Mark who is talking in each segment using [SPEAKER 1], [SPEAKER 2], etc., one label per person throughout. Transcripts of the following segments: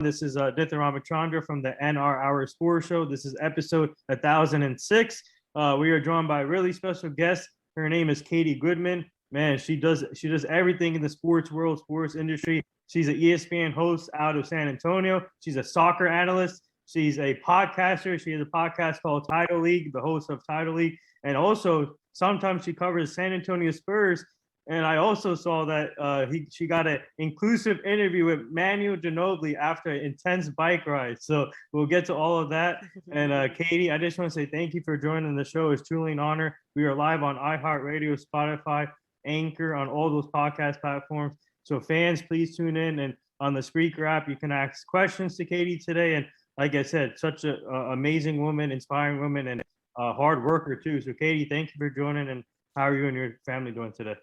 [SPEAKER 1] This is Dithan Ramachandra from the NR Hour Sports Show. This is episode 1006. We are joined by a really special guest. Her name is Katie Goodman. Man, she does everything in the sports world, sports industry. She's an ESPN host out of San Antonio. She's a soccer analyst. She's a podcaster. She has a podcast called Title League, the host of Title League, and also sometimes she covers San Antonio Spurs. And I also saw that she got an inclusive interview with Manuel Ginobili after an intense bike ride. So we'll get to all of that. And Katie, I just want to say thank you for joining the show. It's truly an honor. We are live on iHeartRadio, Spotify, Anchor, on all those podcast platforms. So fans, please tune in. And on the Spreaker app, you can ask questions to Katie today. And like I said, such an amazing woman, inspiring woman, and a hard worker too. So Katie, thank you for joining. And how are you and your family doing today?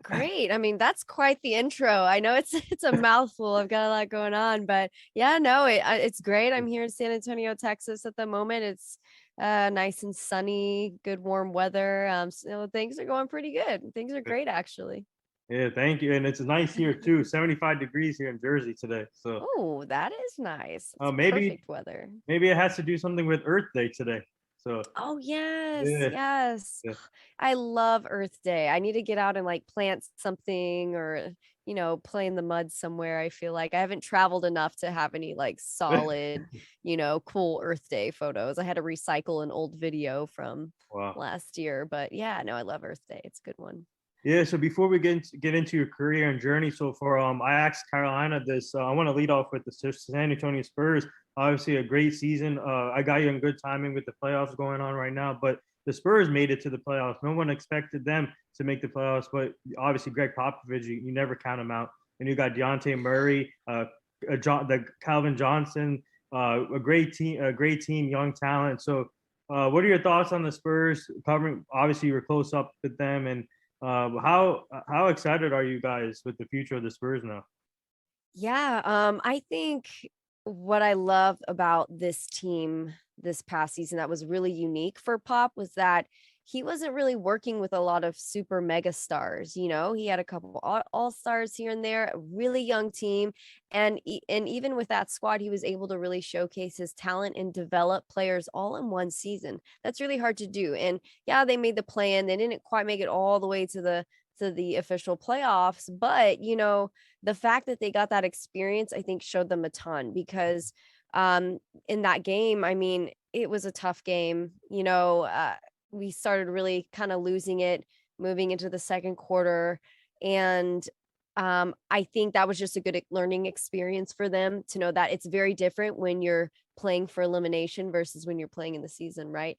[SPEAKER 2] Great. I mean, that's quite the intro. I know it's a mouthful. I've got a lot going on, but yeah, no, it's great. I'm here in San Antonio, Texas at the moment. It's nice and sunny, good warm weather. So things are going pretty good. Things are great, actually.
[SPEAKER 1] Yeah, thank you. And it's nice here too. 75 degrees here in Jersey today. So
[SPEAKER 2] Oh, that is nice. It's
[SPEAKER 1] maybe
[SPEAKER 2] perfect weather.
[SPEAKER 1] it has to do something with Earth Day today. So
[SPEAKER 2] Oh, yes.
[SPEAKER 1] yeah,
[SPEAKER 2] Yes.
[SPEAKER 1] yeah.
[SPEAKER 2] I love Earth Day. I need to get out and like plant something or, play in the mud somewhere. I feel like I haven't traveled enough to have any like solid, cool Earth Day photos. I had to recycle an old video from
[SPEAKER 1] Wow.
[SPEAKER 2] last year, but yeah, no, I love Earth Day. It's a good one.
[SPEAKER 1] Yeah, so before we get into your career and journey so far, I asked Carolina this. I want to lead off with the San Antonio Spurs. Obviously, a great season. I got you in good timing with the playoffs going on right now, but the Spurs made it to the playoffs. No one expected them to make the playoffs, but obviously, Greg Popovich, you never count him out. And you got Deontay Murray, the Calvin Johnson, a great team, young talent. So, what are your thoughts on the Spurs? Covering, obviously, you were close up with them, and how excited are you guys with the future of the Spurs now?
[SPEAKER 2] Yeah, I think what I love about this team this past season that was really unique for Pop was that he wasn't really working with a lot of super mega stars. He had a couple all stars here and there, a really young team, and even with that squad, he was able to really showcase his talent and develop players all in one season. That's really hard to do. And yeah, they made the play-in. They didn't quite make it all the way to the official playoffs, but the fact that they got that experience, I think, showed them a ton because in that game, I mean, it was a tough game. We started really kind of losing it moving into the second quarter. And I think that was just a good learning experience for them to know that it's very different when you're playing for elimination versus when you're playing in the season, right?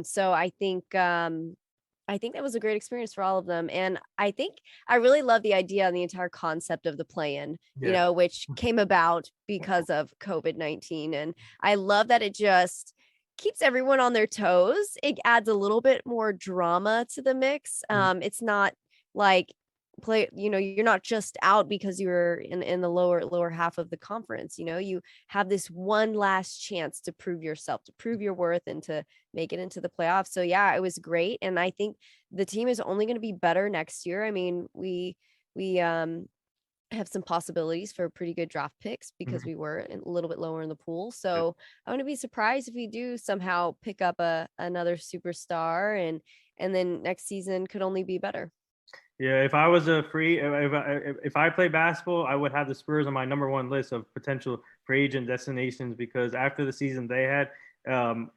[SPEAKER 2] So I think that was a great experience for all of them. And I think I really love the idea and the entire concept of the play-in,
[SPEAKER 1] Yeah.
[SPEAKER 2] which came about because of COVID-19. And I love that it just keeps everyone on their toes. It adds a little bit more drama to the mix. It's not like you're not just out because you're in the lower half of the conference. You have this one last chance to prove yourself, to prove your worth, and to make it into the playoffs. So yeah, it was great, and I think the team is only going to be better next year. I mean, we have some possibilities for pretty good draft picks because
[SPEAKER 1] Mhm.
[SPEAKER 2] we were a little bit lower in the pool. So I wouldn't be surprised if we do somehow pick up another superstar, and then next season could only be better.
[SPEAKER 1] Yeah, if I was a free, if I play basketball, I would have the Spurs on my number one list of potential free agent destinations because after the season they had, um,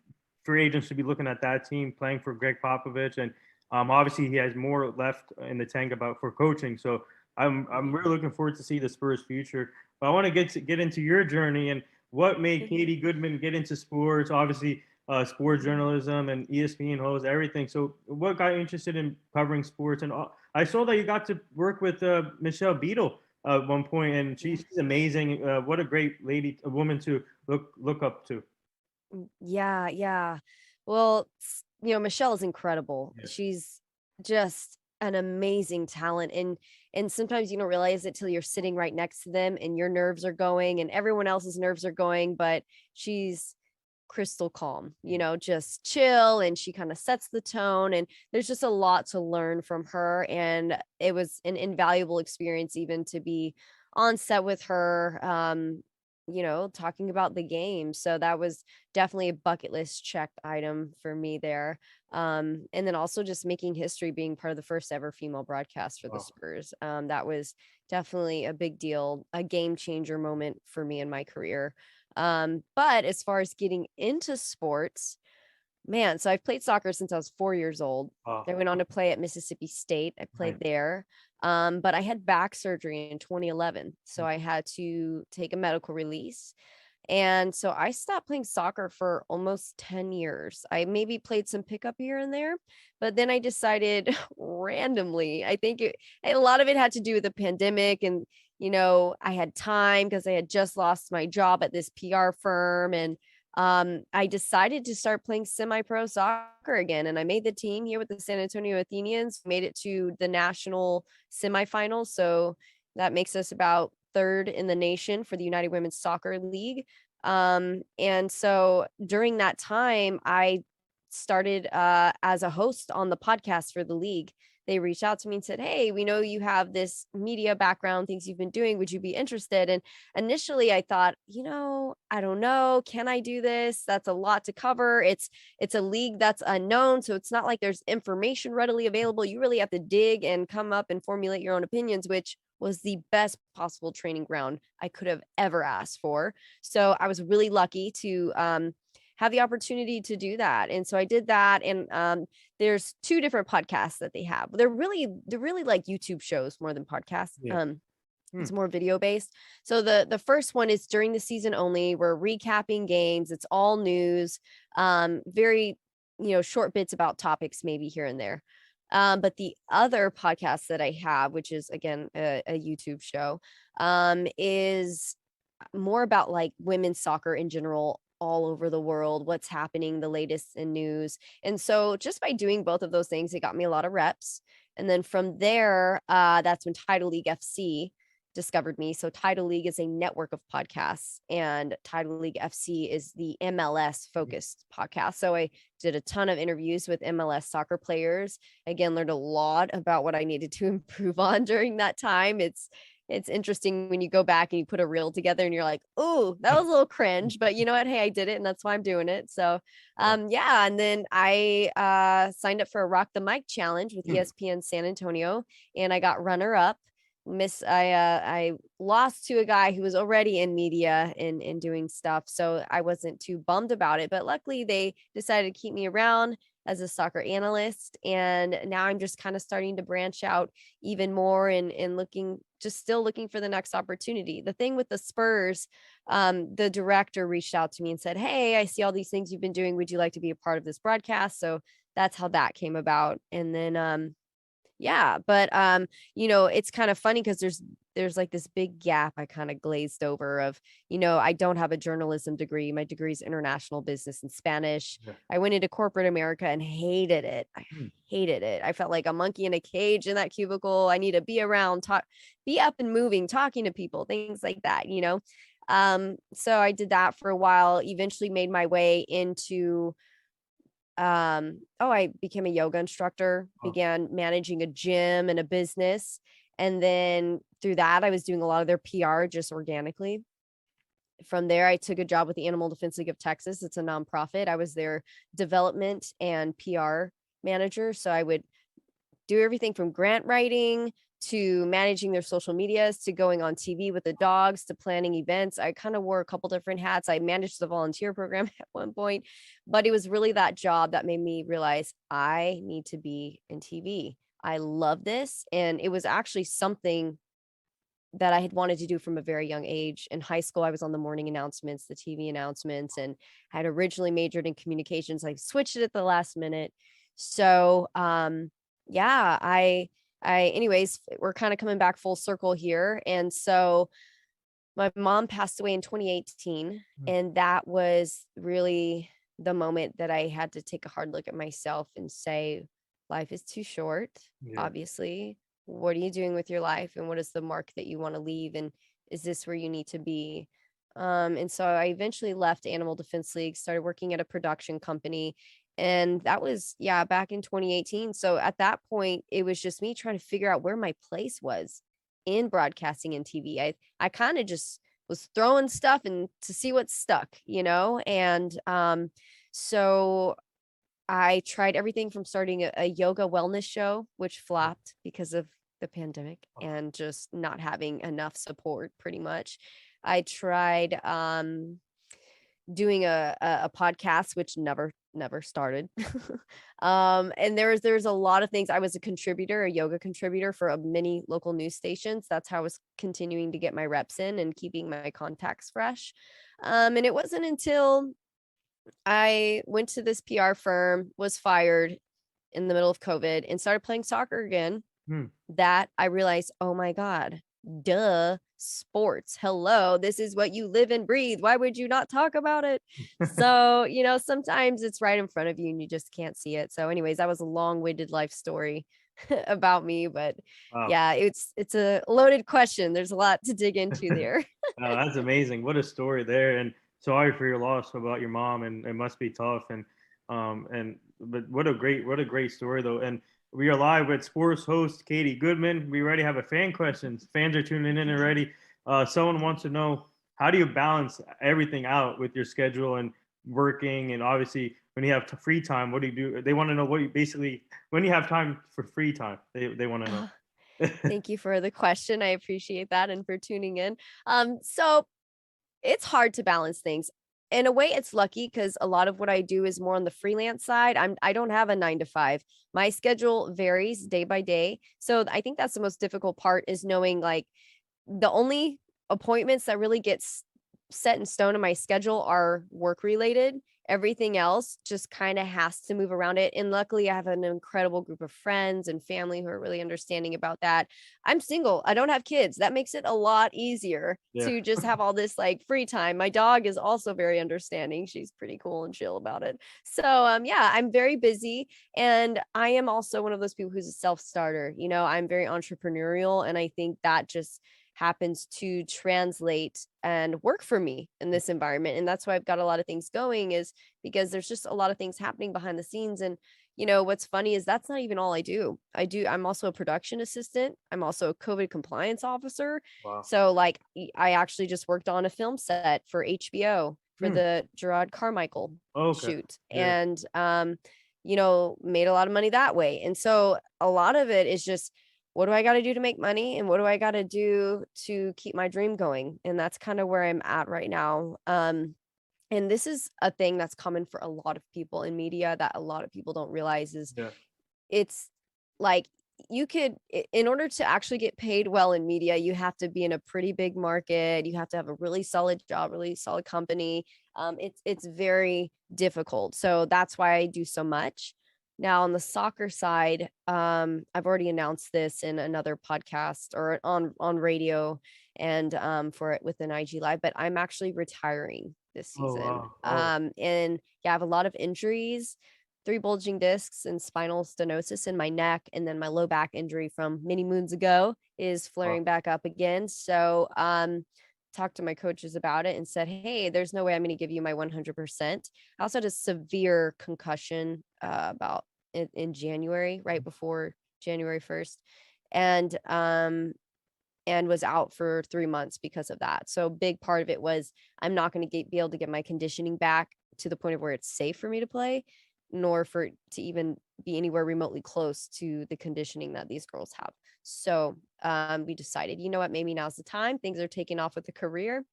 [SPEAKER 1] free agents should be looking at that team playing for Greg Popovich, and obviously he has more left in the tank about for coaching. So I'm really looking forward to see the Spurs future. But I want to get into your journey and what made Katie Goodman get into sports. Obviously, sports journalism and ESPN host, everything. So, what got you interested in covering sports? And I saw that you got to work with Michelle Beadle at one point, and she's amazing. What a great lady, a woman to look up to.
[SPEAKER 2] Yeah, yeah. Well, Michelle is incredible.
[SPEAKER 1] Yeah.
[SPEAKER 2] She's just an amazing talent, and sometimes you don't realize it till you're sitting right next to them and your nerves are going and everyone else's nerves are going, but she's crystal calm, just chill, and she kind of sets the tone, and there's just a lot to learn from her, and it was an invaluable experience even to be on set with her. talking about the game. So that was definitely a bucket list checked item for me there. And then also just making history, being part of the first ever female broadcast for the
[SPEAKER 1] Wow.
[SPEAKER 2] Spurs. That was definitely a big deal, a game changer moment for me in my career. But as far as getting into sports, man, so I've played soccer since I was 4 years old.
[SPEAKER 1] Wow.
[SPEAKER 2] I went on to play at Mississippi State. I played
[SPEAKER 1] Nice.
[SPEAKER 2] there. But I had back surgery in 2011. So I had to take a medical release. And so I stopped playing soccer for almost 10 years. I maybe played some pickup here and there, but then I decided randomly, I think a lot of it had to do with the pandemic. And, I had time because I had just lost my job at this PR firm. And I decided to start playing semi-pro soccer again, and I made the team here with the San Antonio Athenians, made it to the national semifinals. So that makes us about third in the nation for the United Women's Soccer League. And so during that time, I started as a host on the podcast for the league. They reached out to me and said, "Hey, we know you have this media background, things you've been doing. Would you be interested?" And initially I thought, I don't know, can I do this? That's a lot to cover. It's a league that's unknown, so it's not like there's information readily available. You really have to dig and come up and formulate your own opinions, which was the best possible training ground I could have ever asked for. So I was really lucky to have the opportunity to do that. And so I did that. And there's two different podcasts that they have. They're really like YouTube shows more than podcasts.
[SPEAKER 1] Yeah.
[SPEAKER 2] It's more video based. So the first one is during the season only. We're recapping games. It's all news. Very, short bits about topics maybe here and there. But the other podcast that I have, which is again a YouTube show, is more about like women's soccer in general, all over the world, what's happening, the latest in news. And so just by doing both of those things, it got me a lot of reps. And then from there, that's when Title League FC discovered me. So Title League is a network of podcasts, and Title League FC is the MLS focused podcast. So I did a ton of interviews with MLS soccer players. Again, learned a lot about what I needed to improve on during that time. It's interesting when you go back and you put a reel together and you're like, "Oh, that was a little cringe," but you know what? Hey, I did it, and that's why I'm doing it. So, yeah. And then I signed up for a Rock the Mic challenge with ESPN San Antonio, and I got runner up. I lost to a guy who was already in media and doing stuff, so I wasn't too bummed about it. But luckily, they decided to keep me around as a soccer analyst, and now I'm just kind of starting to branch out even more and still looking for the next opportunity. The thing with the Spurs, the director reached out to me and said, "Hey, I see all these things you've been doing. Would you like to be a part of this broadcast?" So that's how that came about. And then yeah, but it's kind of funny because there's like this big gap I kind of glazed over of, I don't have a journalism degree. My degree is international business and Spanish.
[SPEAKER 1] Yeah.
[SPEAKER 2] I went into corporate America and hated it. I hated it. I felt like a monkey in a cage in that cubicle. I need to be around, be up and moving, talking to people, things like that. So I did that for a while, eventually made my way into I became a yoga instructor, began managing a gym and a business. And then through that, I was doing a lot of their PR just organically. From there, I took a job with the Animal Defense League of Texas. It's a nonprofit. I was their development and PR manager. So I would do everything from grant writing to managing their social medias to going on TV with the dogs to planning events. I kind of wore a couple different hats. I managed the volunteer program at one point, but it was really that job that made me realize I need to be in TV. I love this. And it was actually something that I had wanted to do from a very young age. In high school, I was on the morning announcements, the TV announcements, and I had originally majored in communications. I switched it at the last minute. So, yeah, anyways, we're kind of coming back full circle here. And so my mom passed away in 2018, and that was really the moment that I had to take a hard look at myself and say, life is too short, obviously. What are you doing with your life, and what is the mark that you want to leave, and is this where you need to be? And so I eventually left Animal Defense League, started working at a production company. And that was, back in 2018. So at that point, it was just me trying to figure out where my place was in broadcasting and TV. I kind of just was throwing stuff and to see what stuck, and so I tried everything from starting a yoga wellness show, which flopped because of the pandemic and just not having enough support pretty much. I tried doing a podcast, which never started. And there's a lot of things. I was a yoga contributor for many local news stations. That's how I was continuing to get my reps in and keeping my contacts fresh. And it wasn't until I went to this PR firm, was fired in the middle of COVID, and started playing soccer again, that I realized, oh my God, duh, sports. Hello, this is what you live and breathe. Why would you not talk about it? So, sometimes it's right in front of you and you just can't see it. So, anyways, that was a long-winded life story about me, but
[SPEAKER 1] Wow.
[SPEAKER 2] yeah, it's a loaded question. There's a lot to dig into there.
[SPEAKER 1] Oh, that's amazing. What a story there. And sorry for your loss about your mom. And it must be tough. But what a great story though. And we are live with sports host Katie Goodman. We already have a fan questions. Fans are tuning in already. Someone wants to know, how do you balance everything out with your schedule and working? And obviously when you have free time, what do you do? They want to know when you have time for free time, they want to know.
[SPEAKER 2] Thank you for the question. I appreciate that and for tuning in. So it's hard to balance things. In a way, it's lucky because a lot of what I do is more on the freelance side. I don't have a 9 to 5. My schedule varies day by day. So I think that's the most difficult part, is knowing like the only appointments that really set in stone in my schedule are work related. Everything else just kind of has to move around it. And luckily, I have an incredible group of friends and family who are really understanding about that. I'm single. I don't have kids. That makes it a lot easier to just have all this like free time. My dog is also very understanding. She's pretty cool and chill about it. So, yeah, I'm very busy. And I am also one of those people who's a self-starter. I'm very entrepreneurial. And I think that just happens to translate and work for me in this environment. And that's why I've got a lot of things going, is because there's just a lot of things happening behind the scenes. And what's funny is that's not even all I do. I'm also a production assistant. I'm also a COVID compliance officer.
[SPEAKER 1] Wow.
[SPEAKER 2] So like I actually just worked on a film set for HBO for the Gerard Carmichael shoot.
[SPEAKER 1] Yeah.
[SPEAKER 2] And made a lot of money that way. And so a lot of it is just, what do I got to do to make money? And what do I got to do to keep my dream going? And that's kind of where I'm at right now. And this is a thing that's common for a lot of people in media that a lot of people don't realize is it's like in order to actually get paid well in media, you have to be in a pretty big market. You have to have a really solid job, really solid company. It's very difficult. So that's why I do so much. Now on the soccer side, I've already announced this in another podcast or on radio and for it with an IG Live, but I'm actually retiring this season.
[SPEAKER 1] Oh, wow.
[SPEAKER 2] And yeah, I have a lot of injuries, 3 bulging discs and spinal stenosis in my neck, and then my low back injury from many moons ago is flaring back up again. So talked to my coaches about it and said, hey, there's no way I'm going to give you my 100%. I also had a severe concussion about in January, right before January 1st, and was out for 3 months because of that. So big part of it was I'm not going to be able to get my conditioning back to the point of where it's safe for me to play, nor for it to even be anywhere remotely close to the conditioning that these girls have. So we decided, you know what, maybe now's the time. Things are taking off with the career.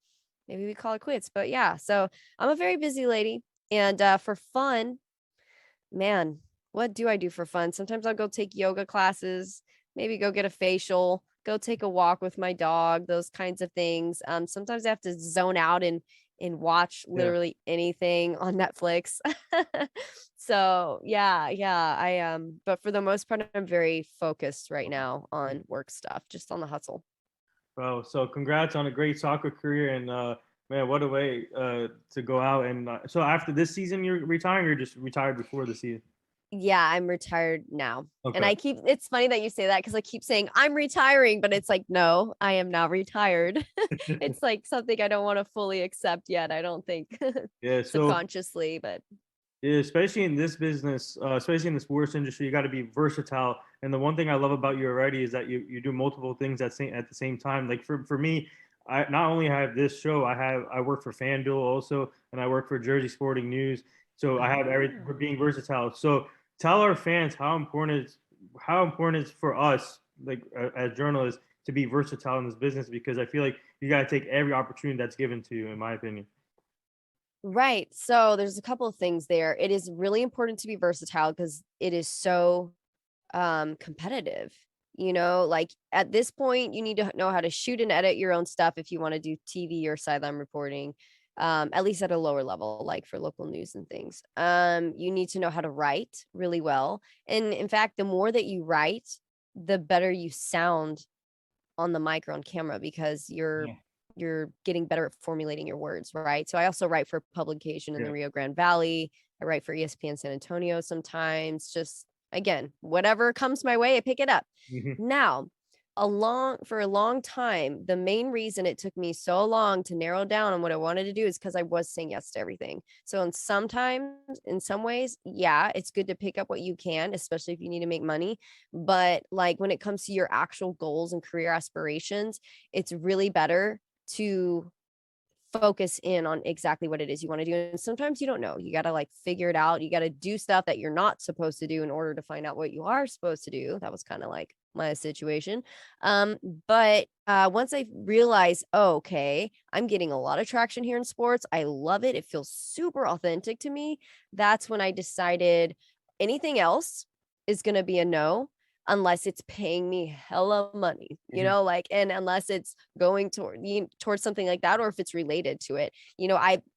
[SPEAKER 2] Maybe we call it quits. But yeah, so I'm a very busy lady. And for fun, man, what do I do for fun? Sometimes I'll go take yoga classes, maybe go get a facial, go take a walk with my dog, those kinds of things. Sometimes I have to zone out and watch literally anything on Netflix. So I but for the most part, I'm very focused right now on work stuff, just on the hustle.
[SPEAKER 1] Well, so congrats on a great soccer career, and man, what a way to go out. And so after this season, you're retiring, or just retired before the season?
[SPEAKER 2] Yeah, I'm retired now.
[SPEAKER 1] Okay.
[SPEAKER 2] And it's funny that you say that because I keep saying I'm retiring, but it's like, no, I am now retired. It's like something I don't want to fully accept yet, I don't think.
[SPEAKER 1] Yeah, so
[SPEAKER 2] Subconsciously, but
[SPEAKER 1] yeah, especially in this business, especially in the sports industry, you got to be versatile. And the one thing I love about you already is that you do multiple things at the same time. Like for me, I not only have this show, I work for FanDuel also, and I work for Jersey Sporting News. So I have every
[SPEAKER 2] Ah.
[SPEAKER 1] we're being versatile. So tell our fans how important it's for us, like as journalists, to be versatile in this business, because I feel like you got to take every opportunity that's given to you, in my opinion.
[SPEAKER 2] Right. So there's a couple of things there. It is really important to be versatile because it is so competitive. Like at this point, you need to know how to shoot and edit your own stuff if you want to do TV or sideline reporting, at least at a lower level, like for local news and things. You need to know how to write really well. And in fact, the more that you write, the better you sound on the mic or on camera because
[SPEAKER 1] Yeah.
[SPEAKER 2] you're getting better at formulating your words, right? So I also write for publication in the
[SPEAKER 1] Yeah.
[SPEAKER 2] Rio Grande Valley. I write for ESPN San Antonio sometimes. Just again, whatever comes my way, I pick it up.
[SPEAKER 1] Mhm.
[SPEAKER 2] Now, for a long time, the main reason it took me so long to narrow down on what I wanted to do is because I was saying yes to everything. So in some ways, yeah, it's good to pick up what you can, especially if you need to make money. But like when it comes to your actual goals and career aspirations, it's really better to focus in on exactly what it is you want to do. And sometimes you don't know. You got to like figure it out. You got to do stuff that you're not supposed to do in order to find out what you are supposed to do. That was kind of like my situation. But once I realized, oh, okay, I'm getting a lot of traction here in sports. I love it. It feels super authentic to me. That's when I decided anything else is going to be a no unless it's paying me hella money,
[SPEAKER 1] Mhm.
[SPEAKER 2] like, and unless it's going towards something like that, or if it's related to it.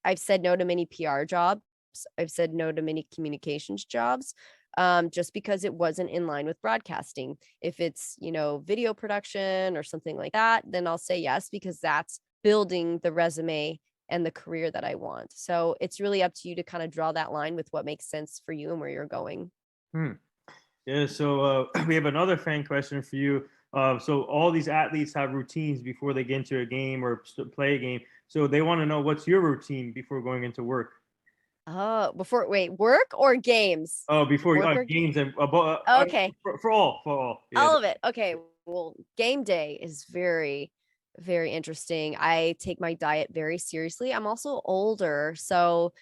[SPEAKER 2] I've said no to many PR jobs. I've said no to many communications jobs, just because it wasn't in line with broadcasting. If it's, video production or something like that, then I'll say yes, because that's building the resume and the career that I want. So it's really up to you to kind of draw that line with what makes sense for you and where you're going.
[SPEAKER 1] Hmm. Yeah, so we have another fan question for you. So all these athletes have routines before they get into a game or play a game. So they want to know, what's your routine before going into work?
[SPEAKER 2] Oh, work or games?
[SPEAKER 1] Oh, before
[SPEAKER 2] Work or
[SPEAKER 1] games and
[SPEAKER 2] okay,
[SPEAKER 1] for all. Yeah.
[SPEAKER 2] all of it. Okay, well, game day is very, very interesting. I take my diet very seriously. I'm also older, so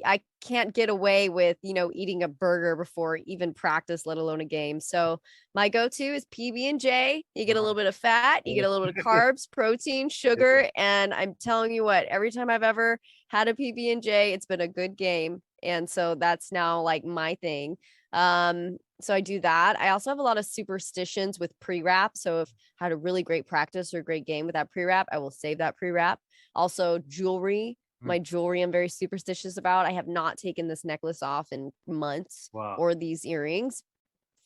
[SPEAKER 2] I can't get away with, eating a burger before even practice, let alone a game. So my go-to is PB&J. You get a little bit of fat, you get a little bit of carbs, protein, sugar, and I'm telling you what, every time I've ever had a PB&J, it's been a good game. And so that's now like my thing. So I do that. I also have a lot of superstitions with pre-wrap. So if I had a really great practice or great game with that pre-wrap, I will save that pre-wrap. Also jewelry.
[SPEAKER 1] Mm.
[SPEAKER 2] My jewelry I'm very superstitious about. I have not taken this necklace off in months,
[SPEAKER 1] Wow.
[SPEAKER 2] or these earrings,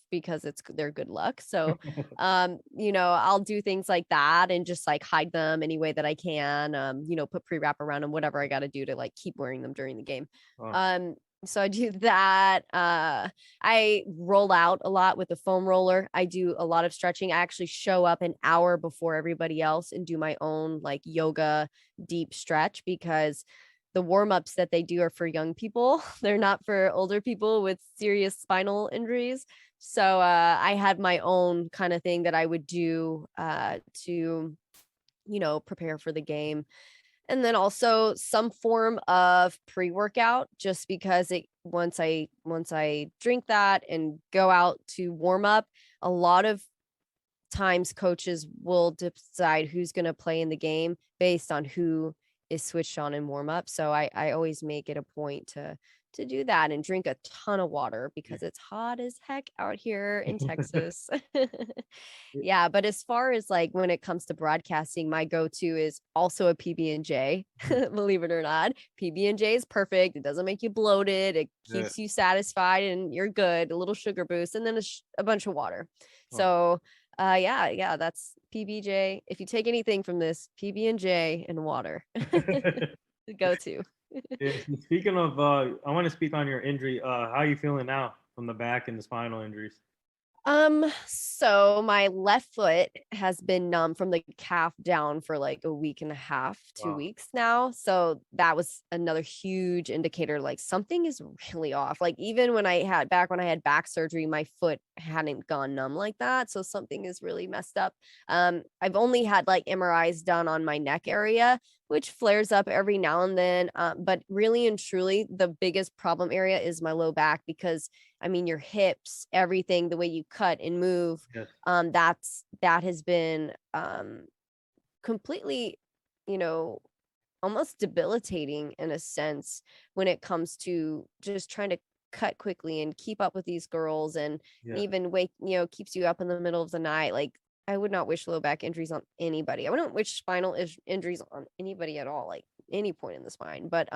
[SPEAKER 2] because they're good luck. So I'll do things like that and just like hide them any way that I can. Put pre-wrap around them, whatever I got to do to like keep wearing them during the game.
[SPEAKER 1] Wow.
[SPEAKER 2] So I do that. I roll out a lot with the foam roller. I do a lot of stretching. I actually show up an hour before everybody else and do my own like yoga deep stretch, because the warm-ups that they do are for young people. They're not for older people with serious spinal injuries. So I had my own kind of thing that I would do to, prepare for the game. And then also some form of pre-workout, just because it once I drink that and go out to warm up, a lot of times coaches will decide who's going to play in the game based on who is switched on in warm up. So I always make it a point to do that and drink a ton of water because it's hot as heck out here in Texas. Yeah, but as far as like when it comes to broadcasting, my go-to is also a PB&J. Believe it or not, PB&J is perfect. It doesn't make you bloated. It
[SPEAKER 1] Yeah.
[SPEAKER 2] keeps you satisfied and you're good. A little sugar boost, and then a bunch of water.
[SPEAKER 1] Oh.
[SPEAKER 2] So yeah, that's PBJ. If you take anything from this, PB&J and water. The go-to.
[SPEAKER 1] Yeah, so speaking of, I want to speak on your injury. How are you feeling now from the back and the spinal injuries?
[SPEAKER 2] So my left foot has been numb from the calf down for like a week and a half, 2 weeks now. So that was another huge indicator, like something is really off. Like even when I had back surgery, my foot hadn't gone numb like that. So something is really messed up. I've only had like MRIs done on my neck area, which flares up every now and then. But really and truly, the biggest problem area is my low back because I mean, your hips, everything, the way you cut and move,
[SPEAKER 1] Yes.
[SPEAKER 2] that has been completely, almost debilitating in a sense when it comes to just trying to cut quickly and keep up with these girls and
[SPEAKER 1] Yeah.
[SPEAKER 2] even keeps you up in the middle of the night. Like I would not wish low back injuries on anybody. I wouldn't wish spinal injuries on anybody at all, like any point in the spine. But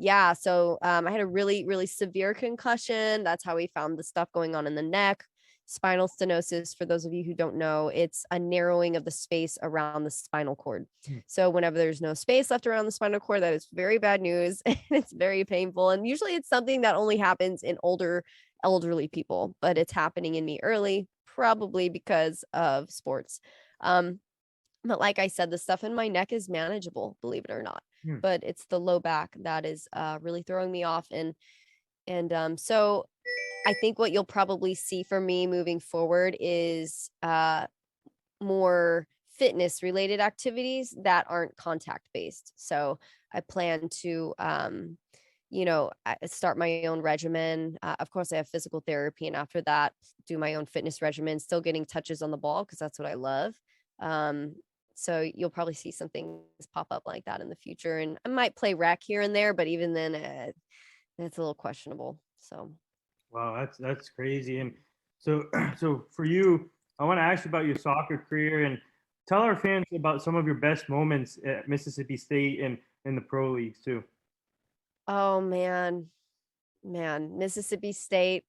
[SPEAKER 2] yeah, so I had a really, really severe concussion. That's how we found the stuff going on in the neck. Spinal stenosis, for those of you who don't know, it's a narrowing of the space around the spinal cord. So whenever there's no space left around the spinal cord, that is very bad news and it's very painful. And usually it's something that only happens in elderly people, but it's happening in me early, probably because of sports. But like I said, the stuff in my neck is manageable, believe it or not. But it's the low back that is really throwing me off. And so I think what you'll probably see from me moving forward is more fitness related activities that aren't contact based. So I plan to start my own regimen. Of course, I have physical therapy, and after that, do my own fitness regimen, still getting touches on the ball because that's what I love. So you'll probably see some things pop up like that in the future, and I might play rec here and there, but even then, it's a little questionable. So,
[SPEAKER 1] Wow, that's crazy. And so, so for you, I want to ask you about your soccer career and tell our fans about some of your best moments at Mississippi State and in the pro leagues too.
[SPEAKER 2] oh man, Mississippi State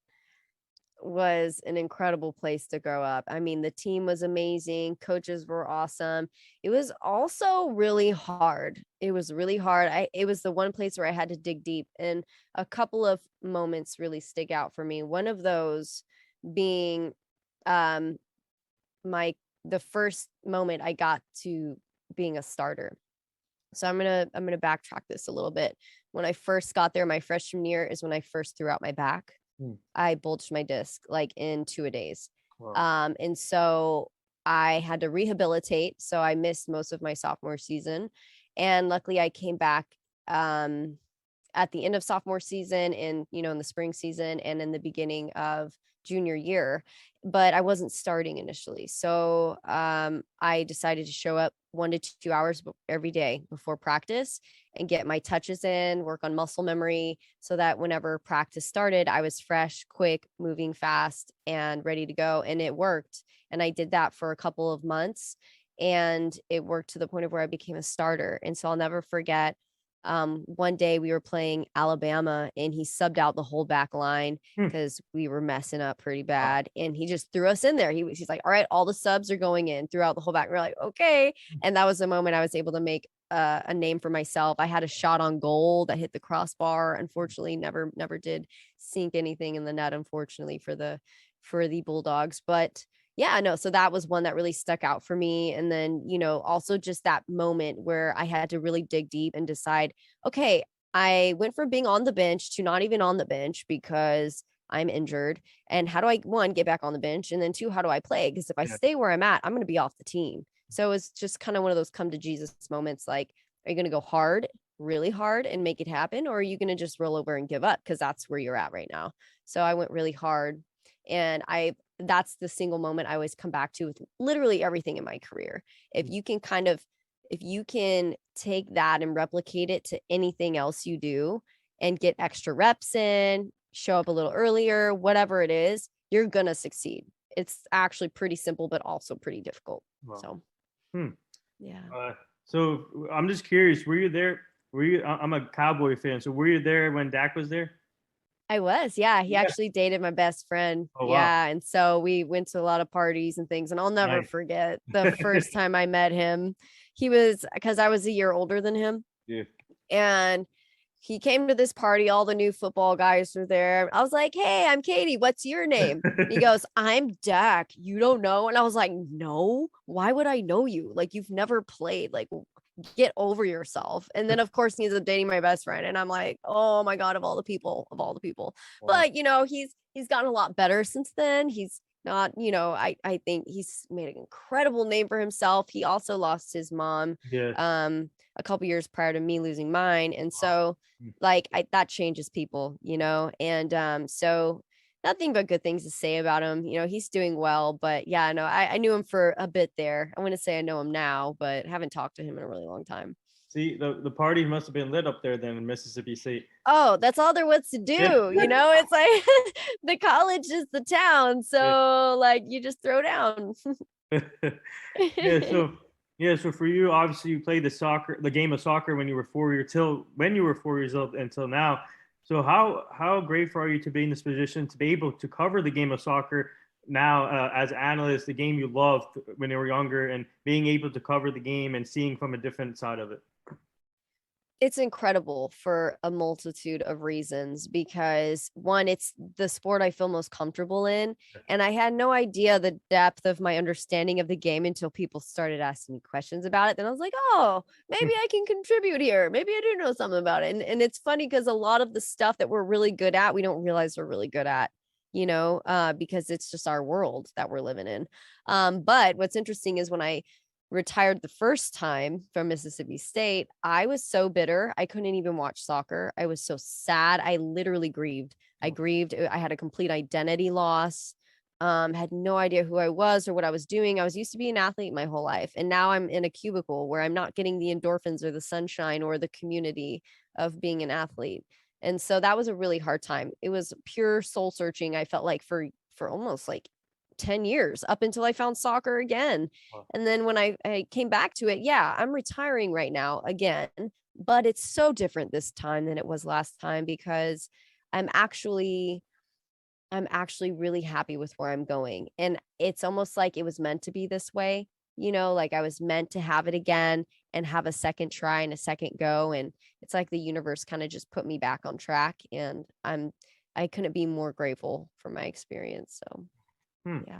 [SPEAKER 2] was an incredible place to grow up. I mean, the team was amazing, coaches were awesome. It was also really hard. It was really hard. It was the one place where I had to dig deep, and a couple of moments really stick out for me. One of those being um my the first moment I got to being a starter. So I'm gonna backtrack this a little bit. When I first got there, my freshman year is when I first threw out my back. I bulged my disc like in 2 days.
[SPEAKER 1] Wow.
[SPEAKER 2] And so I had to rehabilitate. So I missed most of my sophomore season. And luckily I came back at the end of sophomore season and, in the spring season and in the beginning of junior year, but I wasn't starting initially. So I decided to show up 1 to 2 hours every day before practice and get my touches in, work on muscle memory so that whenever practice started, I was fresh, quick, moving fast, and ready to go. And it worked. And I did that for a couple of months and it worked to the point of where I became a starter. And so I'll never forget one day we were playing Alabama and he subbed out the whole back line because we were messing up pretty bad and he just threw us in there. He's like, all right, all the subs are going in throughout the whole back. We're like, okay. And that was the moment I was able to make a name for myself. I had a shot on goal that hit the crossbar. Unfortunately, never did sink anything in the net, unfortunately, for the Bulldogs. But yeah, no, so that was one that really stuck out for me. And then, also just that moment where I had to really dig deep and decide, okay, I went from being on the bench to not even on the bench because I'm injured. And how do I, one, get back on the bench? And then two, how do I play? Because if I stay where I'm at, I'm going to be off the team. So it's just kind of one of those come to Jesus moments. Like, are you going to go hard, really hard and make it happen? Or are you going to just roll over and give up? Because that's where you're at right now. So I went really hard. And that's the single moment I always come back to with literally everything in my career. If you can take that and replicate it to anything else you do and get extra reps in, show up a little earlier, whatever it is, you're going to succeed. It's actually pretty simple, but also pretty difficult. Wow. So, yeah.
[SPEAKER 1] So I'm just curious, were you there? I'm a Cowboy fan. So were you there when Dak was there?
[SPEAKER 2] I was, yeah. He actually dated my best friend.
[SPEAKER 1] Oh, wow.
[SPEAKER 2] Yeah. And so we went to a lot of parties and things. And I'll never forget the first time I met him. He was, because I was a year older than him.
[SPEAKER 1] Yeah.
[SPEAKER 2] And he came to this party. All the new football guys were there. I was like, hey, I'm Katie. What's your name? He goes, I'm Dak. You don't know? And I was like, no, why would I know you? Like, you've never played. Like, get over yourself. And then, of course, he ends up dating my best friend. And I'm like, oh my God, of all the people.
[SPEAKER 1] Wow.
[SPEAKER 2] But, he's gotten a lot better since then. He's not, I think he's made an incredible name for himself. He also lost his mom
[SPEAKER 1] Yeah.
[SPEAKER 2] a couple years prior to me losing mine. And so that changes people, and so nothing but good things to say about him. He's doing well, but yeah, no, I knew him for a bit there. I wouldn't say I know him now, but haven't talked to him in a really long time.
[SPEAKER 1] See, the party must have been lit up there then in Mississippi State.
[SPEAKER 2] Oh, that's all there was to do.
[SPEAKER 1] Yeah.
[SPEAKER 2] It's like the college is the town. So like you just throw down.
[SPEAKER 1] Yeah, so for you, obviously you played the game of soccer when you were 4 years old until now. So how grateful are you to be in this position to be able to cover the game of soccer now as an analyst, the game you loved when you were younger, and being able to cover the game and seeing from a different side of it?
[SPEAKER 2] It's incredible for a multitude of reasons because one, it's the sport I feel most comfortable in. And I had no idea the depth of my understanding of the game until people started asking me questions about it. Then I was like, oh, maybe I can contribute here. Maybe I do know something about it. And it's funny because a lot of the stuff that we're really good at, we don't realize we're really good at, because it's just our world that we're living in. But what's interesting is when I retired the first time from Mississippi State, I was so bitter. I couldn't even watch soccer. I was so sad. I literally grieved. I grieved. I had a complete identity loss. Had no idea who I was or what I was doing. I was used to be an athlete my whole life. And now I'm in a cubicle where I'm not getting the endorphins or the sunshine or the community of being an athlete. And so that was a really hard time. It was pure soul searching. I felt like for almost like 10 years up until I found soccer again. And then when I came back to it, yeah, I'm retiring right now again, but it's so different this time than it was last time because I'm actually really happy with where I'm going. And it's almost like it was meant to be this way, like I was meant to have it again and have a second try and a second go. And it's like the universe kind of just put me back on track. And I couldn't be more grateful for my experience. So yeah.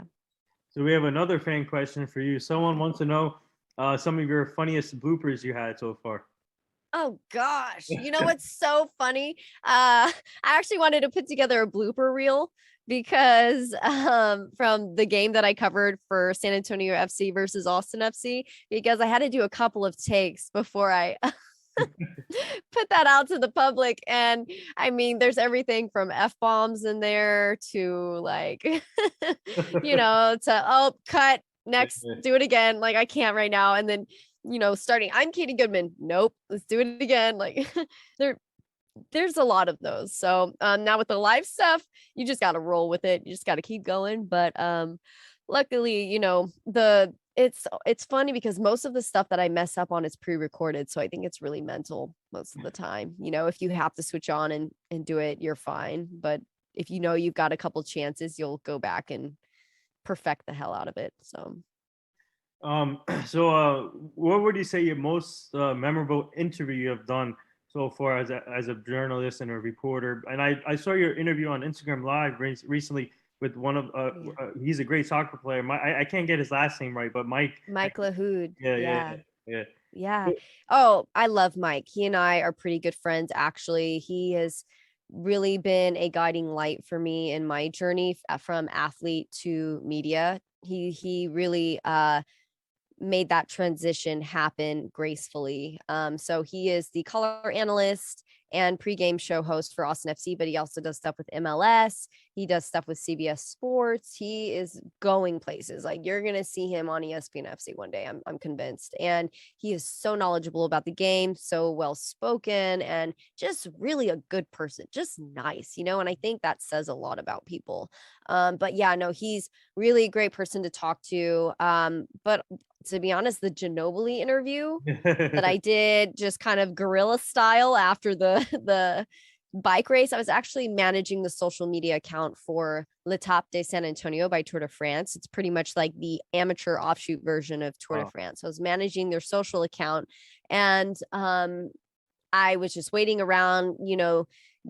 [SPEAKER 1] So we have another fan question for you. Someone wants to know some of your funniest bloopers you had so far.
[SPEAKER 2] Oh gosh. You know what's so funny? I actually wanted to put together a blooper reel because from the game that I covered for San Antonio FC versus Austin FC, because I had to do a couple of takes before I put that out to the public. And I mean, there's everything from F-bombs in there to like, to, cut next, do it again. Like I can't right now. And then, starting, I'm Katie Goodman. Nope. Let's do it again. Like there's a lot of those. So now with the live stuff, you just got to roll with it. You just got to keep going. But luckily, it's funny because most of the stuff that I mess up on is pre-recorded. So I think it's really mental most of the time. If you have to switch on and do it, you're fine. But if you've got a couple chances, you'll go back and perfect the hell out of it. So
[SPEAKER 1] what would you say your most memorable interview you have done so far as a journalist and a reporter? And I saw your interview on Instagram Live recently with one of he's a great soccer player. I can't get his last name right, but Mike
[SPEAKER 2] Lahoud.
[SPEAKER 1] Yeah.
[SPEAKER 2] Oh, I love Mike. He and I are pretty good friends, actually. He has really been a guiding light for me in my journey from athlete to media. He really made that transition happen gracefully. So he is the color analyst and pregame show host for Austin FC, but he also does stuff with MLS. He does stuff with CBS Sports. He is going places. Like you're going to see him on ESPN FC one day. I'm convinced. And he is so knowledgeable about the game, so well-spoken, and just really a good person, just nice, and I think that says a lot about people. But yeah, no, he's really a great person to talk to. But to be honest, the Ginobili interview that I did just kind of guerrilla style after the bike race, I was actually managing the social media account for L'Etape de San Antonio by Tour de France. It's pretty much like the amateur offshoot version of Tour de France. I was managing their social account, and I was just waiting around,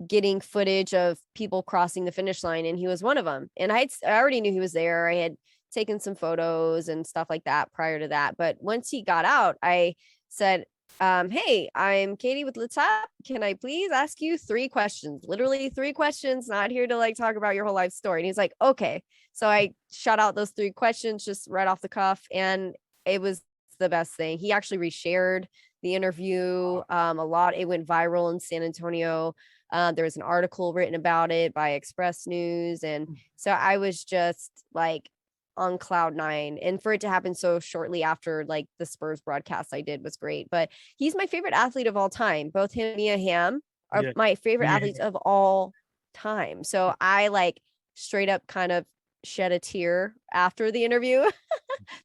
[SPEAKER 2] getting footage of people crossing the finish line, and he was one of them. And I already knew he was there. I had taken some photos and stuff like that prior to that. But once he got out, I said, hey, I'm Katie with Letap. Can I please ask you 3 questions? Literally 3 questions, not here to like talk about your whole life story. And he's like, okay. So I shot out those 3 questions just right off the cuff, and it was the best thing. He actually reshared the interview a lot. It went viral in San Antonio. There was an article written about it by Express News. And so I was just like on cloud 9, and for it to happen so shortly after like the Spurs broadcast I did was great. But he's my favorite athlete of all time. Both him and Mia Hamm are my favorite athletes of all time. So I like straight up kind of shed a tear after the interview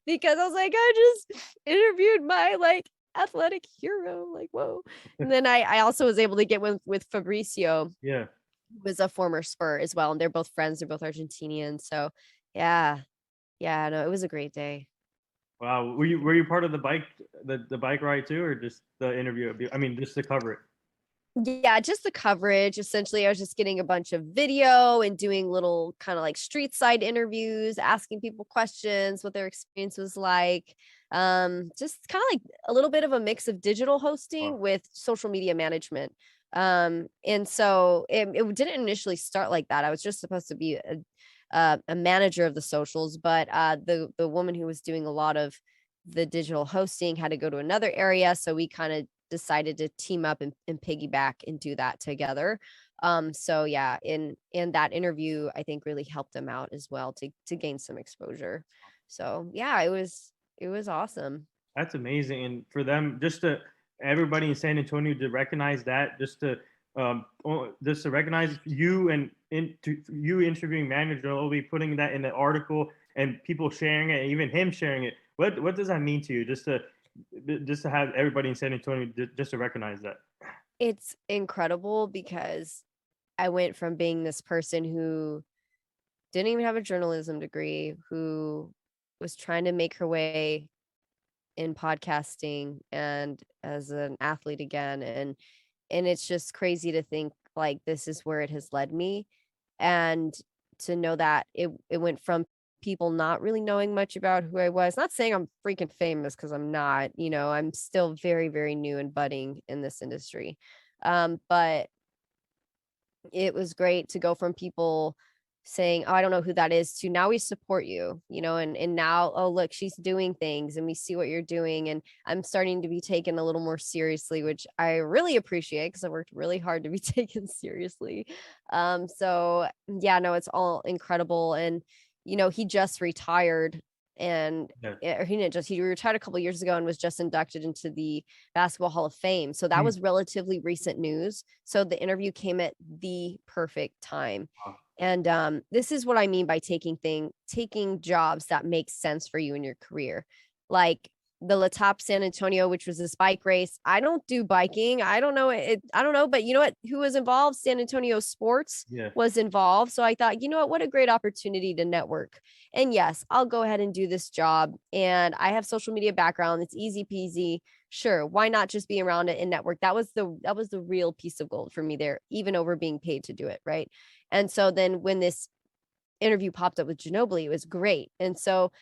[SPEAKER 2] because I was like, I just interviewed my like athletic hero. Like, whoa. And then I also was able to get with Fabricio.
[SPEAKER 1] Yeah.
[SPEAKER 2] Who was a former Spur as well. And they're both friends. They're both Argentinians. So yeah. Yeah, no, it was a great day.
[SPEAKER 1] Wow. Were you part of the bike ride too, or just the interview? I mean, just to cover it.
[SPEAKER 2] Yeah, just the coverage. Essentially, I was just getting a bunch of video and doing little kind of like street side interviews, asking people questions, what their experience was like. Just kind of like a little bit of a mix of digital hosting with social media management. And so it didn't initially start like that. I was just supposed to be a manager of the socials, but the woman who was doing a lot of the digital hosting had to go to another area, so we kind of decided to team up and piggyback and do that together. So yeah, in that interview, I think really helped them out as well to gain some exposure. So yeah, it was awesome.
[SPEAKER 1] That's amazing, and for them, just to everybody in San Antonio to recognize that, just to recognize you and you interviewing manager will be putting that in the article and people sharing it, even him sharing it. What does that mean to you? Just to have everybody in San Antonio just to recognize that.
[SPEAKER 2] It's incredible because I went from being this person who didn't even have a journalism degree, who was trying to make her way in podcasting and as an athlete again. And it's just crazy to think like this is where it has led me. And to know that it went from people not really knowing much about who I was. Not saying I'm freaking famous because I'm not, I'm still very, very new and budding in this industry. But it was great to go from people saying, oh, I don't know who that is, to now we support you, and now, oh, look, she's doing things and we see what you're doing. And I'm starting to be taken a little more seriously, which I really appreciate because I worked really hard to be taken seriously. So yeah, no, it's all incredible. And, he just retired and he retired a couple years ago and was just inducted into the Basketball Hall of Fame. So that was relatively recent news. So the interview came at the perfect time. And this is what I mean by taking jobs that make sense for you in your career. Like the La Top San Antonio, which was this bike race. I don't do biking. I don't know it. I don't know, but you know what? Who was involved? San Antonio Sports was involved. So I thought, you know what a great opportunity to network. And yes, I'll go ahead and do this job. And I have social media background. It's easy peasy. Sure, why not just be around it and network? That was the real piece of gold for me there, even over being paid to do it, right? And so then when this interview popped up with Ginobili, it was great. And so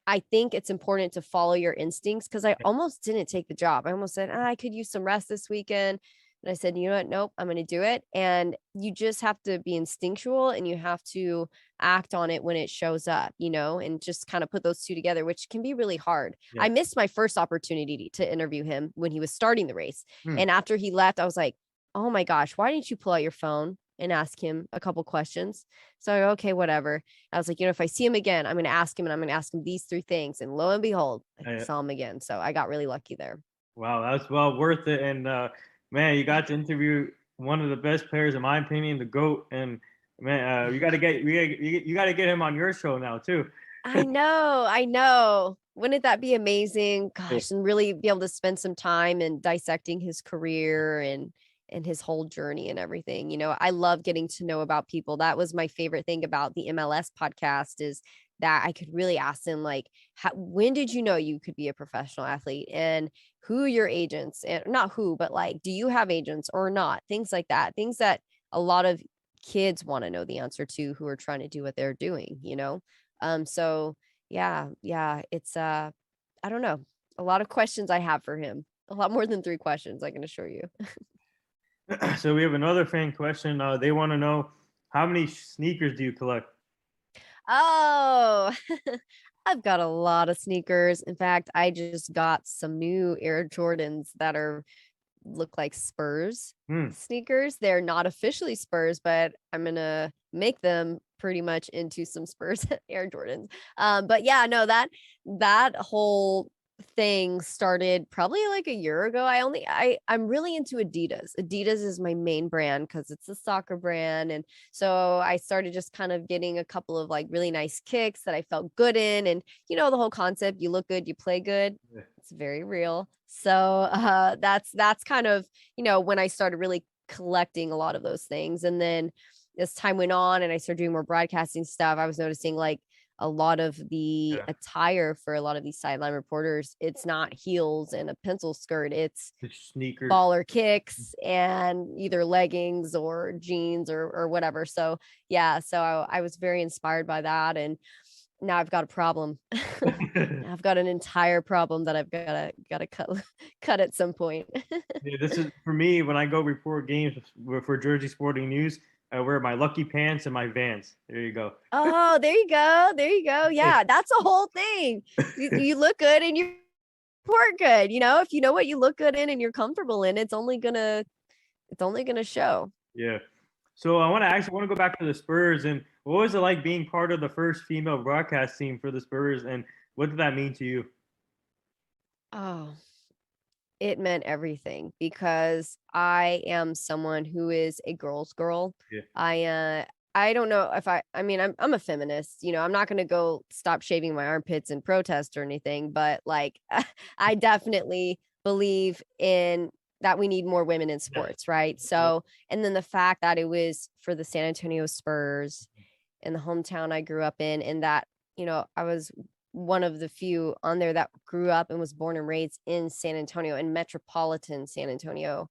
[SPEAKER 2] I think it's important to follow your instincts because I almost didn't take the job. I almost said, I could use some rest this weekend. And I said, you know what? Nope, I'm going to do it. And you just have to be instinctual and you have to act on it when it shows up, and just kind of put those two together, which can be really hard. I missed my first opportunity to interview him when he was starting the race. And after he left, I was like, oh my gosh, why didn't you pull out your phone and ask him a couple questions? So I go, okay, whatever. I was like, if I see him again, I'm going to ask him and I'm going to ask him these 3 things. And lo and behold, I saw him again. So I got really lucky there.
[SPEAKER 1] Wow, that's well worth it. And man, you got to interview one of the best players, in my opinion, the GOAT. And man, you got to get him on your show now too.
[SPEAKER 2] I know. Wouldn't that be amazing? Gosh, and really be able to spend some time and dissecting his career and his whole journey and everything. I love getting to know about people. That was my favorite thing about the MLS podcast is that I could really ask them, like, when did you know you could be a professional athlete, and who are your agents, and not who, but like, do you have agents or not? Things like that. Things that a lot of kids want to know the answer to who are trying to do what they're doing, you know? So yeah, it's I don't know. A lot of questions I have for him. A lot more than 3 questions, I can assure you.
[SPEAKER 1] So we have another fan question. They want to know, how many sneakers do you collect?
[SPEAKER 2] Oh, I've got a lot of sneakers. In fact, I just got some new Air Jordans that look like Spurs
[SPEAKER 1] Hmm.
[SPEAKER 2] sneakers. They're not officially Spurs, but I'm gonna make them pretty much into some Spurs Air Jordans. But yeah, no, that whole thing started probably like a year ago. I'm really into Adidas. Adidas is my main brand because it's a soccer brand. And so I started just kind of getting a couple of like really nice kicks that I felt good in. And the whole concept, you look good, you play good.
[SPEAKER 1] Yeah.
[SPEAKER 2] It's very real. So that's kind of, when I started really collecting a lot of those things. And then as time went on and I started doing more broadcasting stuff, I was noticing like a lot of the
[SPEAKER 1] Yeah.
[SPEAKER 2] attire for a lot of these sideline reporters, it's not heels and a pencil skirt, it's
[SPEAKER 1] The sneakers.
[SPEAKER 2] baller kicks and either leggings or jeans or whatever. So yeah, so I was very inspired by that, and now I've got a problem. Now I've got an entire problem that I've gotta cut at some point.
[SPEAKER 1] Yeah, this is for me when I go report games for Jersey Sporting News. I wear my lucky pants and my Vans. There you go.
[SPEAKER 2] Oh, there you go. There you go. Yeah, that's a whole thing. You look good and you report good. If you know what you look good in and you're comfortable in, it's only gonna show.
[SPEAKER 1] Yeah. So I want to go back to the Spurs, and what was it like being part of the first female broadcast team for the Spurs, and what did that mean to you?
[SPEAKER 2] Oh, it meant everything because I am someone who is a girl's girl.
[SPEAKER 1] Yeah.
[SPEAKER 2] I don't know if I mean I'm a feminist, I'm not going to go stop shaving my armpits in protest or anything, but like I definitely believe in that we need more women in
[SPEAKER 1] Yes.
[SPEAKER 2] sports, right?
[SPEAKER 1] Yep.
[SPEAKER 2] So, and then the fact that it was for the San Antonio Spurs in the hometown I grew up in, and that, I was one of the few on there that grew up and was born and raised in San Antonio, in metropolitan San Antonio,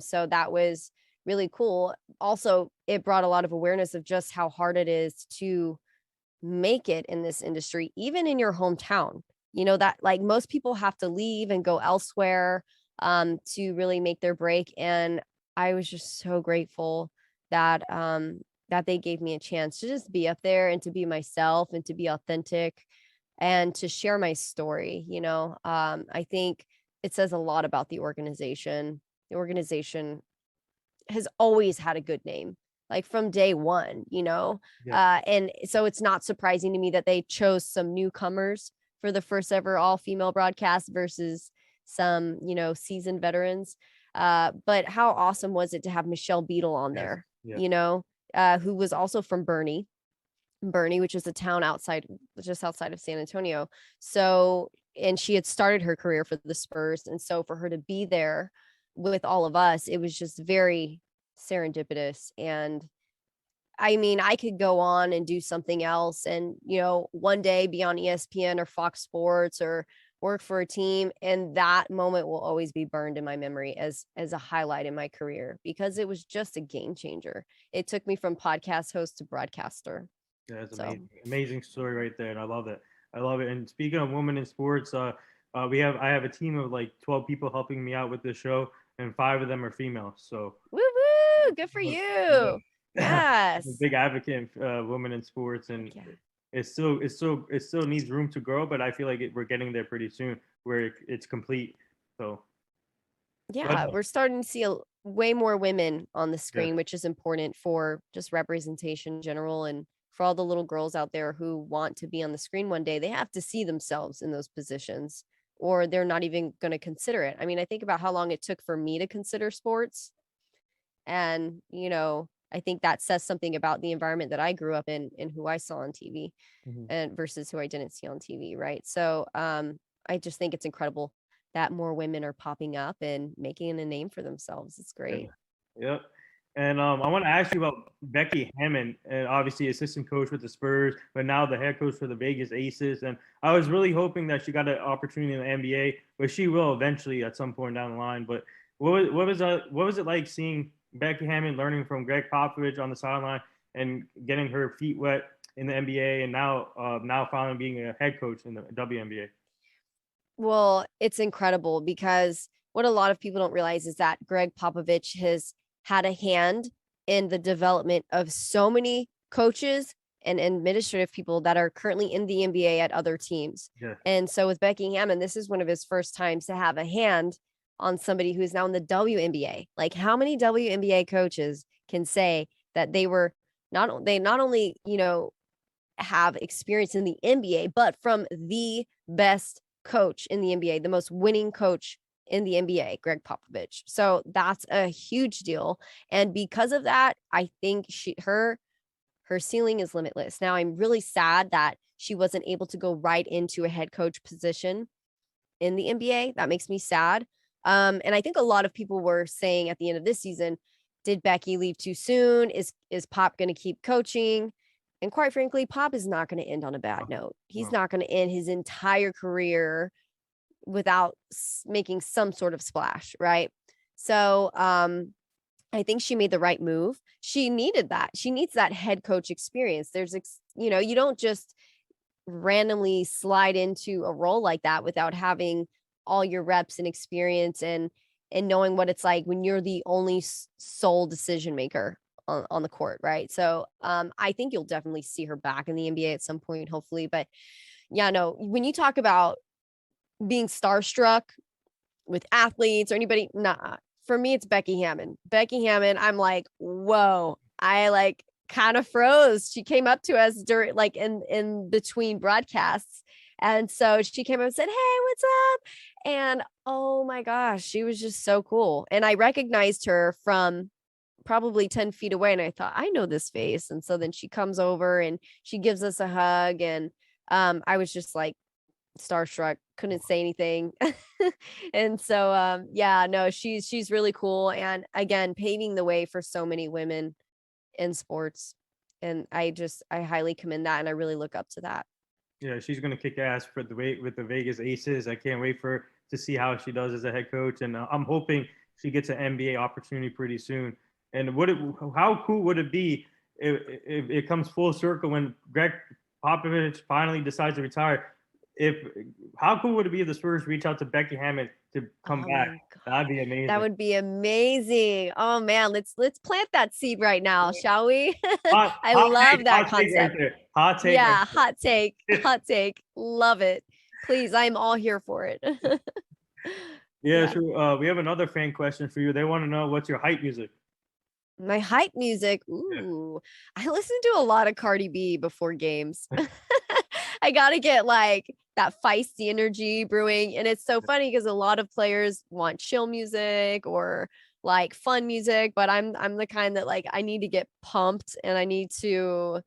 [SPEAKER 2] so that was really cool. Also, it brought a lot of awareness of just how hard it is to make it in this industry, even in your hometown. That like most people have to leave and go elsewhere to really make their break. And I was just so grateful that that they gave me a chance to just be up there and to be myself and to be authentic and to share my story. I think it says a lot about the organization. The organization has always had a good name, like from day one,
[SPEAKER 1] Yeah.
[SPEAKER 2] and so it's not surprising to me that they chose some newcomers for the first ever all female broadcast versus some, seasoned veterans. But how awesome was it to have Michelle Beadle on
[SPEAKER 1] Yes.
[SPEAKER 2] there,
[SPEAKER 1] Yeah.
[SPEAKER 2] who was also from Bernie, which is a town just outside of San Antonio. So, and she had started her career for the Spurs. And so for her to be there with all of us, it was just very serendipitous. And I mean, I could go on and do something else and, one day be on ESPN or Fox Sports or work for a team. And that moment will always be burned in my memory as a highlight in my career because it was just a game changer. It took me from podcast host to broadcaster.
[SPEAKER 1] Yeah, that's
[SPEAKER 2] So
[SPEAKER 1] amazing. Amazing story right there, and I love it. I love it. And speaking of women in sports, I have a team of like 12 people helping me out with this show, and 5 of them are female. So
[SPEAKER 2] woo woo, good for you.
[SPEAKER 1] I'm a
[SPEAKER 2] Yes.
[SPEAKER 1] big advocate of women in sports, and
[SPEAKER 2] Yeah.
[SPEAKER 1] it still needs room to grow, but I feel like we're getting there pretty soon where it's complete. So, but
[SPEAKER 2] Yeah, we're starting to see way more women on the
[SPEAKER 1] yeah,
[SPEAKER 2] screen, which is important for just representation in general. And for all the little girls out there who want to be on the screen one day, they have to see themselves in those positions or they're not even going to consider it. I mean, I think about how long it took for me to consider sports. And, I think that says something about the environment that I grew up in and who I saw on TV
[SPEAKER 1] mhm.
[SPEAKER 2] and versus who I didn't see on TV. Right. So I just think it's incredible that more women are popping up and making a name for themselves. It's
[SPEAKER 1] Yeah,
[SPEAKER 2] great.
[SPEAKER 1] yep. And I want to ask you about Becky Hammond, and obviously assistant coach with the Spurs, but now the head coach for the Vegas Aces. And I was really hoping that she got an opportunity in the NBA, but she will eventually at some point down the line. But what was it like seeing Becky Hammond learning from Greg Popovich on the sideline and getting her feet wet in the NBA, and now finally being a head coach in the WNBA?
[SPEAKER 2] Well, it's incredible because what a lot of people don't realize is that Greg Popovich has had a hand in the development of so many coaches and administrative people that are currently in the NBA at other teams.
[SPEAKER 1] Yeah.
[SPEAKER 2] And so with Becky Hammond, this is one of his first times to have a hand on somebody who's now in the WNBA. Like, how many WNBA coaches can say that they not only, have experience in the NBA, but from the best coach in the NBA, the most winning coach in the NBA, Greg Popovich. So that's a huge deal. And because of that, I think her ceiling is limitless. Now, I'm really sad that she wasn't able to go right into a head coach position in the NBA. That makes me sad. And I think a lot of people were saying at the end of this season, did Becky leave too soon? Is Pop going to keep coaching? And quite frankly, Pop is not going to end on a bad note. He's not going to end his entire career without making some sort of splash, right? So I think she made the right move. She needed that. She needs that head coach experience. You don't just randomly slide into a role like that without having all your reps and experience and knowing what it's like when you're the only sole decision maker on the court, right? So I think you'll definitely see her back in the NBA at some point, hopefully. But yeah, no, when you talk about being starstruck with athletes or anybody, nah. For me, it's Becky Hammond. Becky Hammond, I'm like, whoa. I like kind of froze. She came up to us during in between broadcasts. And so she came up and said, "Hey, what's up?" And oh my gosh, she was just so cool. And I recognized her from probably 10 feet away. And I thought, I know this face. And so then she comes over and she gives us a hug. And I was just like starstruck, couldn't say anything. And so yeah, no, she's really cool. And again, paving the way for so many women in sports. And I highly commend that. And I really look up to that.
[SPEAKER 1] Yeah, she's gonna kick ass for with the Vegas Aces. I can't wait to see how she does as a head coach, and I'm hoping she gets an NBA opportunity pretty soon. And how cool would it be if it comes full circle when Greg Popovich finally decides to retire? If How cool would it be if the Spurs reach out to Becky Hammond to come back? That'd be amazing.
[SPEAKER 2] That would be amazing. Oh man, let's plant that seed right now, shall we? I love that concept.
[SPEAKER 1] Hot take.
[SPEAKER 2] Yeah, hot take. Hot take. Love it. Please, I'm all here for it.
[SPEAKER 1] Yeah, sure. We have another fan question for you. They want to know, what's your hype music?
[SPEAKER 2] My hype music. Ooh, I listen to a lot of Cardi B before games. I gotta get like that feisty energy brewing. And it's so funny because a lot of players want chill music or like fun music, but I'm the kind that like I need to get pumped and I need to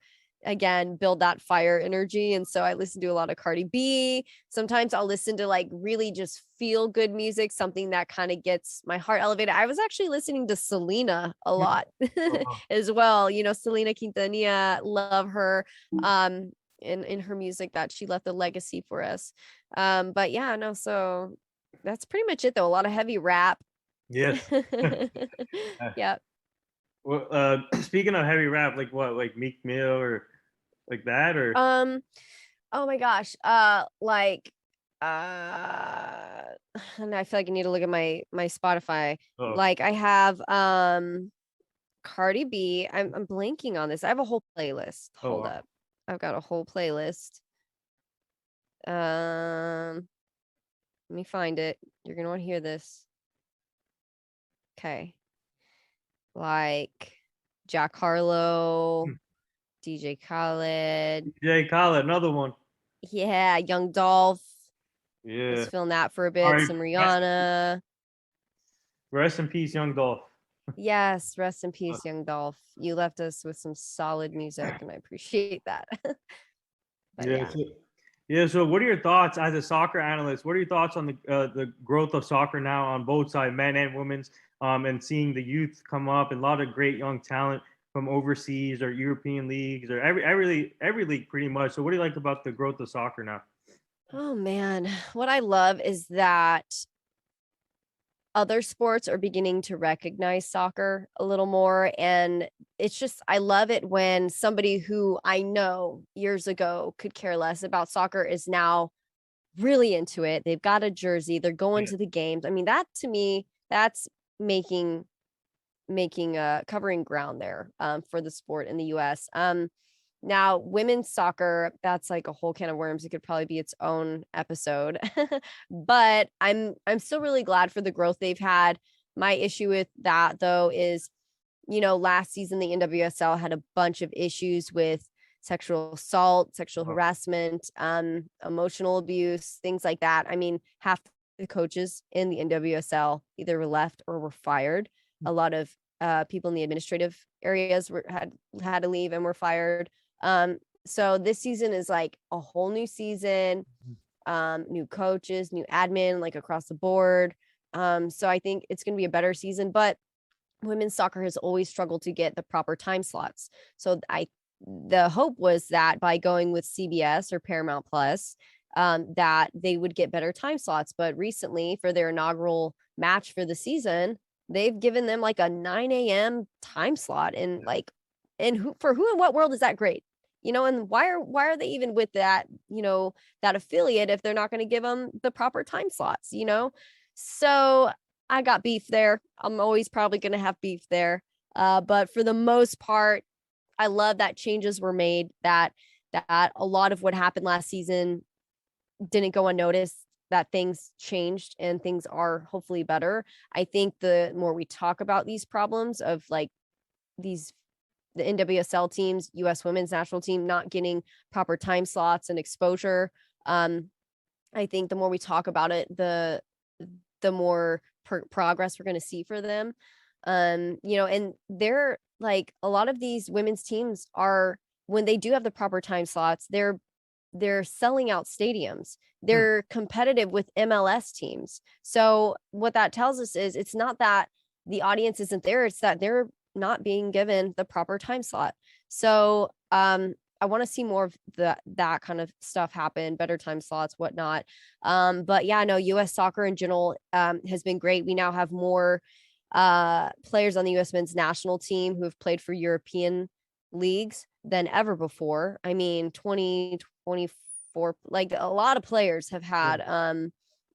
[SPEAKER 2] again build that fire energy. And so I listen to a lot of Cardi B. Sometimes I'll listen to like really just feel good music, something that kind of gets my heart elevated. I was actually listening to Selena a lot as well. Selena Quintanilla, love her. In her music, that she left a legacy for us. But yeah, no, so that's pretty much it though. A lot of heavy rap.
[SPEAKER 1] Yes.
[SPEAKER 2] Yeah.
[SPEAKER 1] Well, speaking of heavy rap, like what, like Meek Mill or like that, or
[SPEAKER 2] oh my gosh, and I feel like I need to look at my Spotify. Like I have Cardi B. I'm blanking on this. I have a whole playlist. Hold up. I've got a whole playlist. Let me find it. You're gonna want to hear this. Okay. Like Jack Harlow, DJ Khaled.
[SPEAKER 1] DJ Khaled, another one.
[SPEAKER 2] Yeah, Young Dolph.
[SPEAKER 1] Yeah.
[SPEAKER 2] Just feeling that for a bit. Some Rihanna.
[SPEAKER 1] Rest in peace, Young Dolph.
[SPEAKER 2] Yes, rest in peace, Young Dolph. You left us with some solid music, and I appreciate that.
[SPEAKER 1] Yeah. So, what are your thoughts as a soccer analyst? What are your thoughts on the growth of soccer now on both sides, men and women's? and seeing the youth come up and a lot of great young talent from overseas or European leagues or every league pretty much. So what do you like about the growth of soccer now?
[SPEAKER 2] Oh man, what I love is that other sports are beginning to recognize soccer a little more. And it's just, I love it when somebody who I know years ago could care less about soccer is now really into it. They've got a jersey, they're going
[SPEAKER 1] Yeah.
[SPEAKER 2] to the games. I mean, that to me, that's making covering ground there for the sport in the US. Now women's soccer, that's like a whole can of worms. It could probably be its own episode. But I'm still really glad for the growth they've had. My issue with that though is, last season the NWSL had a bunch of issues with sexual assault, sexual harassment, emotional abuse, things like that. I mean, half the coaches in the NWSL either were left or were fired. A lot of people in the administrative areas had to leave and were fired. So this season is like a whole new season, new coaches, new admin, like across the board. So I think it's going to be a better season, but women's soccer has always struggled to get the proper time slots. So the hope was that by going with CBS or Paramount Plus, that they would get better time slots. But recently, for their inaugural match for the season, they've given them like a 9 a.m. time slot, and for who and what world is that great? And why are they even with that, that affiliate if they're not going to give them the proper time slots, So I got beef there. I'm always probably going to have beef there. But for the most part, I love that changes were made, that a lot of what happened last season didn't go unnoticed, that things changed and things are hopefully better. I think the more we talk about these problems of like the NWSL teams, US women's national team not getting proper time slots and exposure, I think the more we talk about it, the more progress we're going to see for them. And they're like, a lot of these women's teams are, when they do have the proper time slots, they're selling out stadiums. They're competitive with MLS teams. So what that tells us is it's not that the audience isn't there, it's that they're not being given the proper time slot. So I want to see more of that kind of stuff happen, better time slots, whatnot. But yeah, no, US soccer in general has been great. We now have more players on the US men's national team who have played for European leagues than ever before. I mean, 2024, like a lot of players have had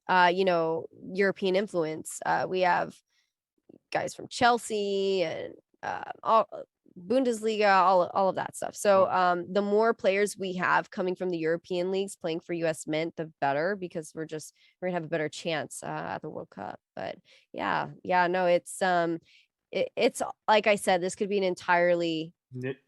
[SPEAKER 2] European influence. We have guys from Chelsea and all Bundesliga, all of that stuff. So the more players we have coming from the European leagues playing for US men, the better, because we're gonna have a better chance at the World Cup. But yeah, no, it's like I said, this could be an entirely,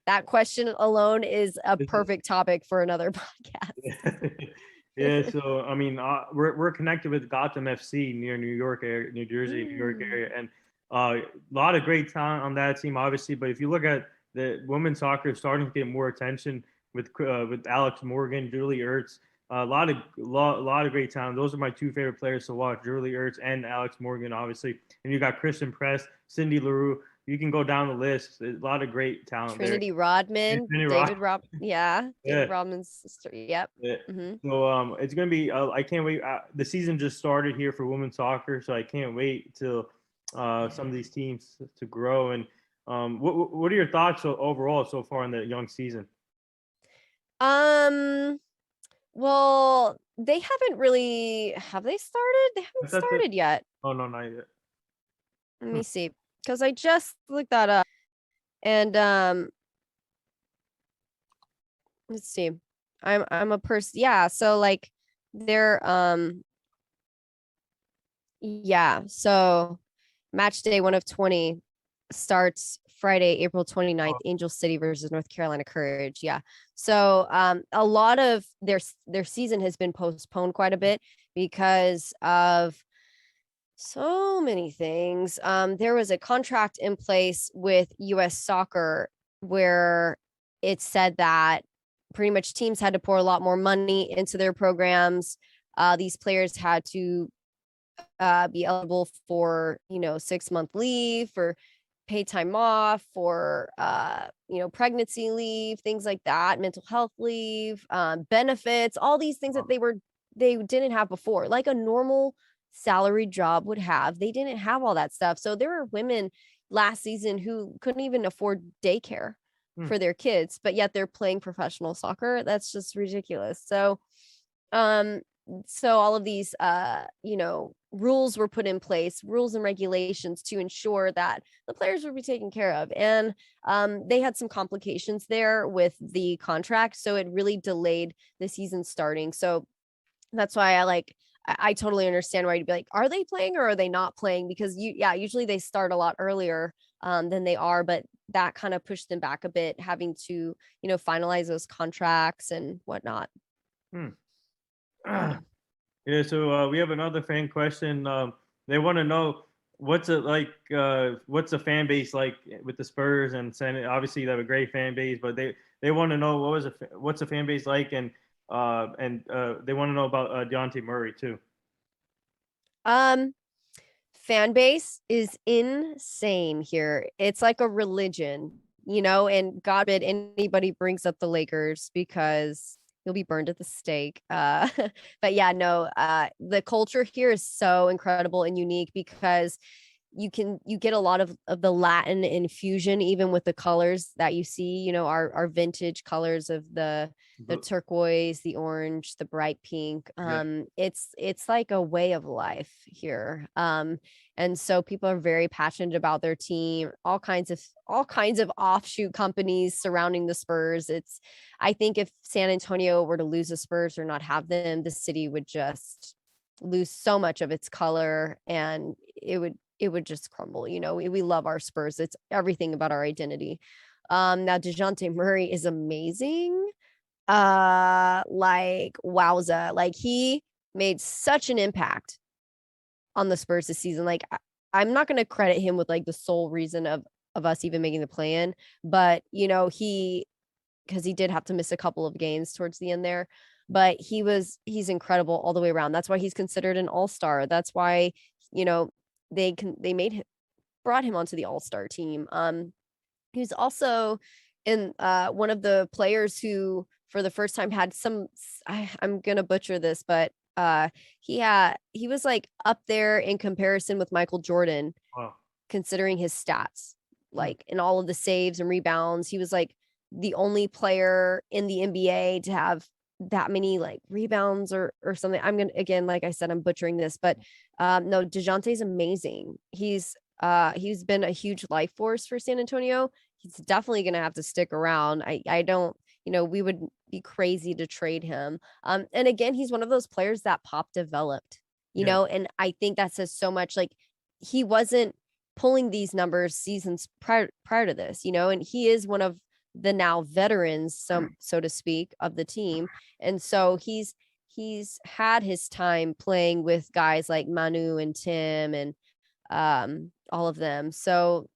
[SPEAKER 2] that question alone is a perfect topic for another podcast.
[SPEAKER 1] Yeah, so I mean, we're connected with Gotham FC near New York area, New Jersey, New York area, and a lot of great talent on that team, obviously. But if you look at the women's soccer, starting to get more attention with Alex Morgan, Julie Ertz, a lot of great talent. Those are my two favorite players to watch: Julie Ertz and Alex Morgan, obviously. And you got Christian Press, Cindy LaRue. You can go down the list. There's a lot of great talent
[SPEAKER 2] Trinity
[SPEAKER 1] there.
[SPEAKER 2] Rodman, David
[SPEAKER 1] Yeah.
[SPEAKER 2] Rodman's sister. Yep.
[SPEAKER 1] Yeah.
[SPEAKER 2] Mm-hmm.
[SPEAKER 1] So it's gonna be. I can't wait. The season just started here for women's soccer, so I can't wait till some of these teams to grow. And what are your thoughts overall so far in the young season?
[SPEAKER 2] Well, they haven't really, have they started? They haven't
[SPEAKER 1] That's it.
[SPEAKER 2] started yet.
[SPEAKER 1] Oh no, not yet.
[SPEAKER 2] Let me see, because I just looked that up. And let's see. I'm a person. Yeah, so like they're yeah, so match day 1 of 20 starts Friday, April 29th, Angel City versus North Carolina Courage. Yeah. So a lot of their season has been postponed quite a bit because of so many things. There was a contract in place with US Soccer where it said that pretty much teams had to pour a lot more money into their programs. These players had to be eligible for, 6-month leave, for paid time off, for pregnancy leave, things like that, mental health leave, benefits, all these things that they didn't have before, like a normal salary job would have. They didn't have all that stuff. So there were women last season who couldn't even afford daycare for their kids, but yet they're playing professional soccer. That's just ridiculous. So all of these rules were put in place, rules and regulations, to ensure that the players would be taken care of. And they had some complications there with the contract, so it really delayed the season starting. So that's why I totally understand why you'd be like, are they playing or are they not playing? Because usually they start a lot earlier than they are, but that kind of pushed them back a bit, having to finalize those contracts and whatnot.
[SPEAKER 1] Yeah, so we have another fan question. They want to know what's it like. What's the fan base like with the Spurs and Senate? Obviously, they have a great fan base, but they want to know what's the fan base like, and they want to know about Dejounte Murray too.
[SPEAKER 2] Fan base is insane here. It's like a religion, and God forbid anybody brings up the Lakers, because you'll be burned at the stake. But yeah, no, the culture here is so incredible and unique, because you get a lot of the Latin infusion, even with the colors that you see, our vintage colors of the turquoise, the orange, the bright pink. It's like a way of life here. And so people are very passionate about their team, all kinds of offshoot companies surrounding the Spurs. I think if San Antonio were to lose the Spurs or not have them, the city would just lose so much of its color, and it would just crumble. We love our Spurs. It's everything about our identity. Now Dejounte Murray is amazing. Wowza. Like, he made such an impact on the Spurs this season. Like, I'm not going to credit him with like the sole reason of us even making the play-in, but because he did have to miss a couple of games towards the end there, but he's incredible all the way around. That's why he's considered an all-star. That's why, they brought him onto the all-star team. He's also in one of the players who, for the first time, had I'm gonna butcher this, but he was like up there in comparison with Michael Jordan.
[SPEAKER 1] Wow.
[SPEAKER 2] Considering his stats, like in all of the saves and rebounds. He was like the only player in the NBA to have that many like rebounds or something. I'm gonna, again, like I said, I'm butchering this, but no, Dejounte's amazing. He's been a huge life force for San Antonio. He's definitely gonna have to stick around. I don't, we would be crazy to trade him. And again, he's one of those players that Pop developed, and I think that says so much. Like, he wasn't pulling these numbers seasons prior to this, and he is one of the now veterans, so to speak, of the team. And so he's had his time playing with guys like Manu and Tim and all of them. So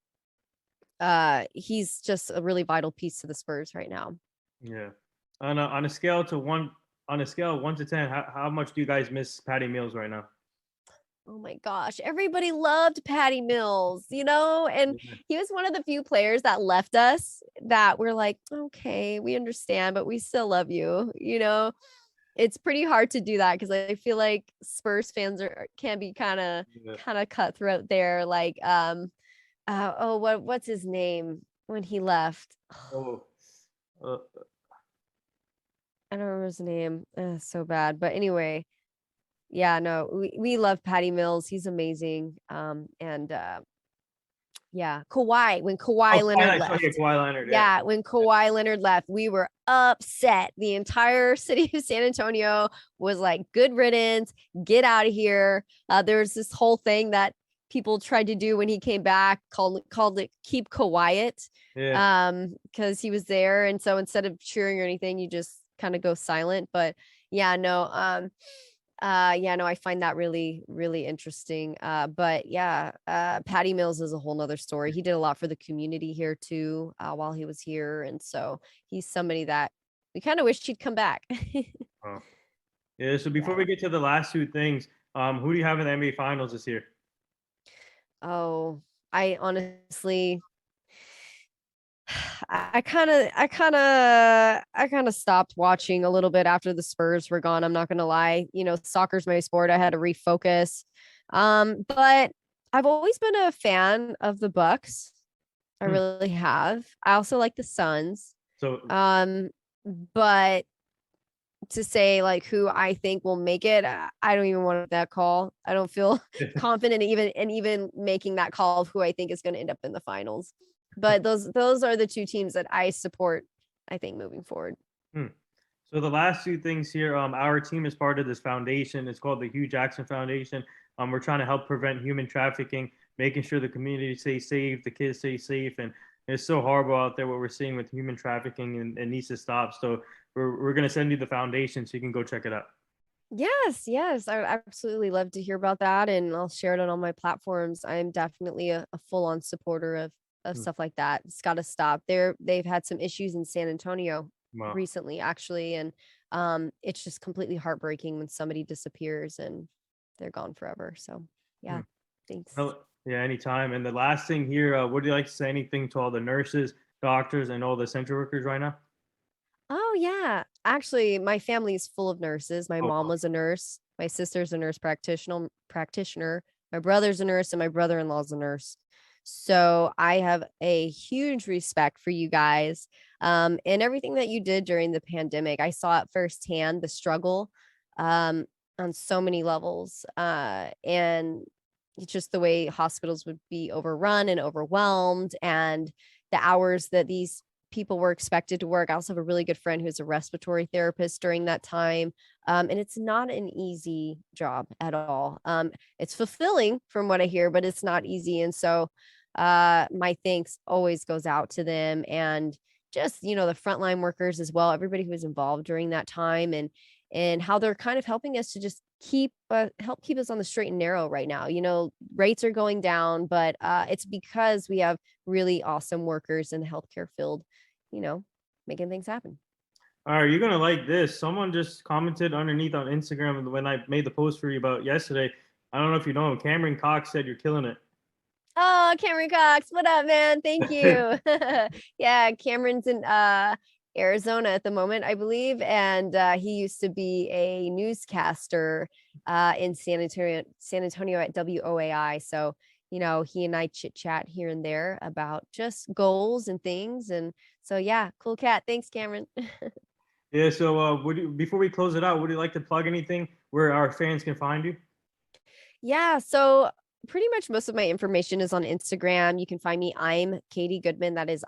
[SPEAKER 2] he's just a really vital piece to the Spurs right now.
[SPEAKER 1] Yeah. On a scale of 1 to 10, how much do you guys miss Patty Mills right now?
[SPEAKER 2] Oh my gosh, everybody loved Patty Mills, and he was one of the few players that left us that we're like, okay, we understand, but we still love you. It's pretty hard to do that, because I feel like Spurs fans can be kind of cutthroat there. Like, what's his name when he left? I don't remember his name. So bad. But anyway, yeah, no, we love Patty Mills. He's amazing. Yeah, Kawhi, when Kawhi Leonard left.
[SPEAKER 1] Kawhi Leonard.
[SPEAKER 2] Yeah, when Kawhi Leonard left, we were upset. The entire city of San Antonio was like, good riddance, get out of here. There's this whole thing that people tried to do when he came back, called it keep quiet.
[SPEAKER 1] Yeah.
[SPEAKER 2] Because he was there. And so instead of cheering or anything, you just kind of go silent. But yeah, no, I find that really, really interesting. But yeah, Patty Mills is a whole nother story. He did a lot for the community here too, while he was here. And so he's somebody that we kind of wished he'd come back.
[SPEAKER 1] Yeah. So before we get to the last two things, Who do you have in the NBA Finals this year?
[SPEAKER 2] Oh, I honestly, I kind of stopped watching a little bit after the Spurs were gone. I'm not gonna lie. Soccer's my sport. I had to refocus. But I've always been a fan of the Bucks. I
[SPEAKER 1] Hmm.
[SPEAKER 2] really have. I also like the Suns.
[SPEAKER 1] So
[SPEAKER 2] Um, but to say like who I think will make it, I don't even want that call. I don't feel confident even making that call of who I think is going to end up in the finals. But those are the two teams that I support, I think, moving forward.
[SPEAKER 1] hmm. So the last two things here, our team is part of this foundation. It's called the Hugh Jackson Foundation. We're trying to help prevent human trafficking, making sure the community stays safe, the kids stay safe, and it's so horrible out there what we're seeing with human trafficking, and it needs to stop. So we're gonna send you the foundation so you can go check it out.
[SPEAKER 2] Yes, I would absolutely love to hear about that, and I'll share it on all my platforms. I'm definitely a full-on supporter of
[SPEAKER 1] Hmm.
[SPEAKER 2] stuff like that. It's got to stop. They've had some issues in San Antonio
[SPEAKER 1] Wow.
[SPEAKER 2] recently, actually, and it's just completely heartbreaking when somebody disappears and they're gone forever. So,
[SPEAKER 1] Hmm.
[SPEAKER 2] yeah, thanks.
[SPEAKER 1] Oh, yeah, anytime. And the last thing here, would you like to say anything to all the nurses, doctors, and all the essential workers right now?
[SPEAKER 2] Oh yeah. Actually, my family is full of nurses. My
[SPEAKER 1] Oh,
[SPEAKER 2] mom was a nurse. My sister's a nurse practitioner. My brother's a nurse and my brother-in-law's a nurse. So I have a huge respect for you guys. And everything that you did during the pandemic. I saw it firsthand, the struggle um on so many levels. And it's just the way hospitals would be overrun and overwhelmed, and the hours that these people were expected to work. I also have a really good friend who's a respiratory therapist during that time. And it's not an easy job at all. It's fulfilling from what I hear, but it's not easy. And so my thanks always goes out to them, and just, the frontline workers as well, everybody who was involved during that time, and how they're kind of helping us to just help keep us on the straight and narrow right now. Rates are going down, but it's because we have really awesome workers in the healthcare field, you know, making things happen.
[SPEAKER 1] all right, you're gonna like this. Someone just commented underneath on Instagram when I made the post for you about yesterday. I don't know if you know him. Cameron Cox said you're killing it.
[SPEAKER 2] Oh, Cameron Cox, what up, man? Thank you. Yeah, Cameron's in Arizona at the moment, I believe, and he used to be a newscaster in San Antonio at WOAI. So, he and I chit chat here and there about just goals and things. And so, yeah, cool cat. Thanks, Cameron.
[SPEAKER 1] Yeah. So, before we close it out, would you like to plug anything where our fans can find you?
[SPEAKER 2] Yeah, so pretty much most of my information is on Instagram. You can find me. I'm Katie Goodman. That is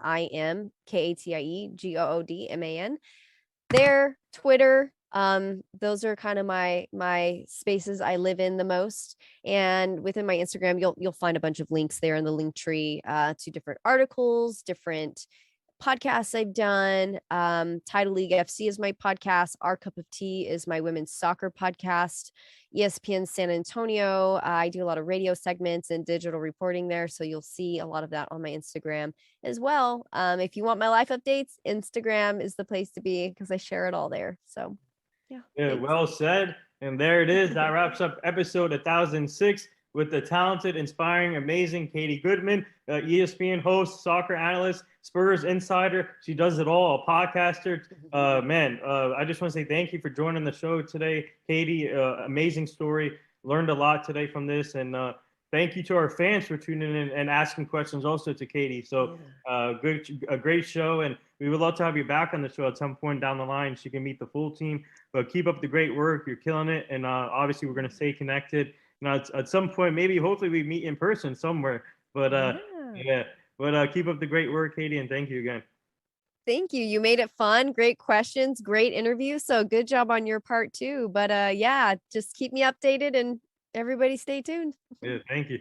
[SPEAKER 2] IMKATIEGOODMAN. There, Twitter. Those are kind of my spaces I live in the most. And within my Instagram, you'll find a bunch of links there in the link tree to different articles, different podcasts I've done. Title League FC is my podcast. Our Cup of Tea is my women's soccer podcast. ESPN San Antonio. I do a lot of radio segments and digital reporting there. So you'll see a lot of that on my Instagram as well. If you want my life updates, Instagram is the place to be because I share it all there. So, yeah.
[SPEAKER 1] Yeah,
[SPEAKER 2] Thanks.
[SPEAKER 1] well said. And there it is. That wraps up episode 1006 with the talented, inspiring, amazing Katie Goodman, ESPN host, soccer analyst, Spurs insider. She does it all, a podcaster. Man, I just want to say thank you for joining the show today, Katie. Amazing story. Learned a lot today from this. And thank you to our fans for tuning in and asking questions also to Katie. So, a great show. And we would love to have you back on the show at some point down the line. She can meet the full team. But keep up the great work. You're killing it. And obviously, we're going to stay connected. At some point, maybe hopefully we meet in person somewhere. But yeah. But keep up the great work, Katie, and thank you again.
[SPEAKER 2] Thank you. You made it fun. Great questions. Great interview. So good job on your part too. But yeah, just keep me updated and everybody stay tuned.
[SPEAKER 1] Yeah, thank you.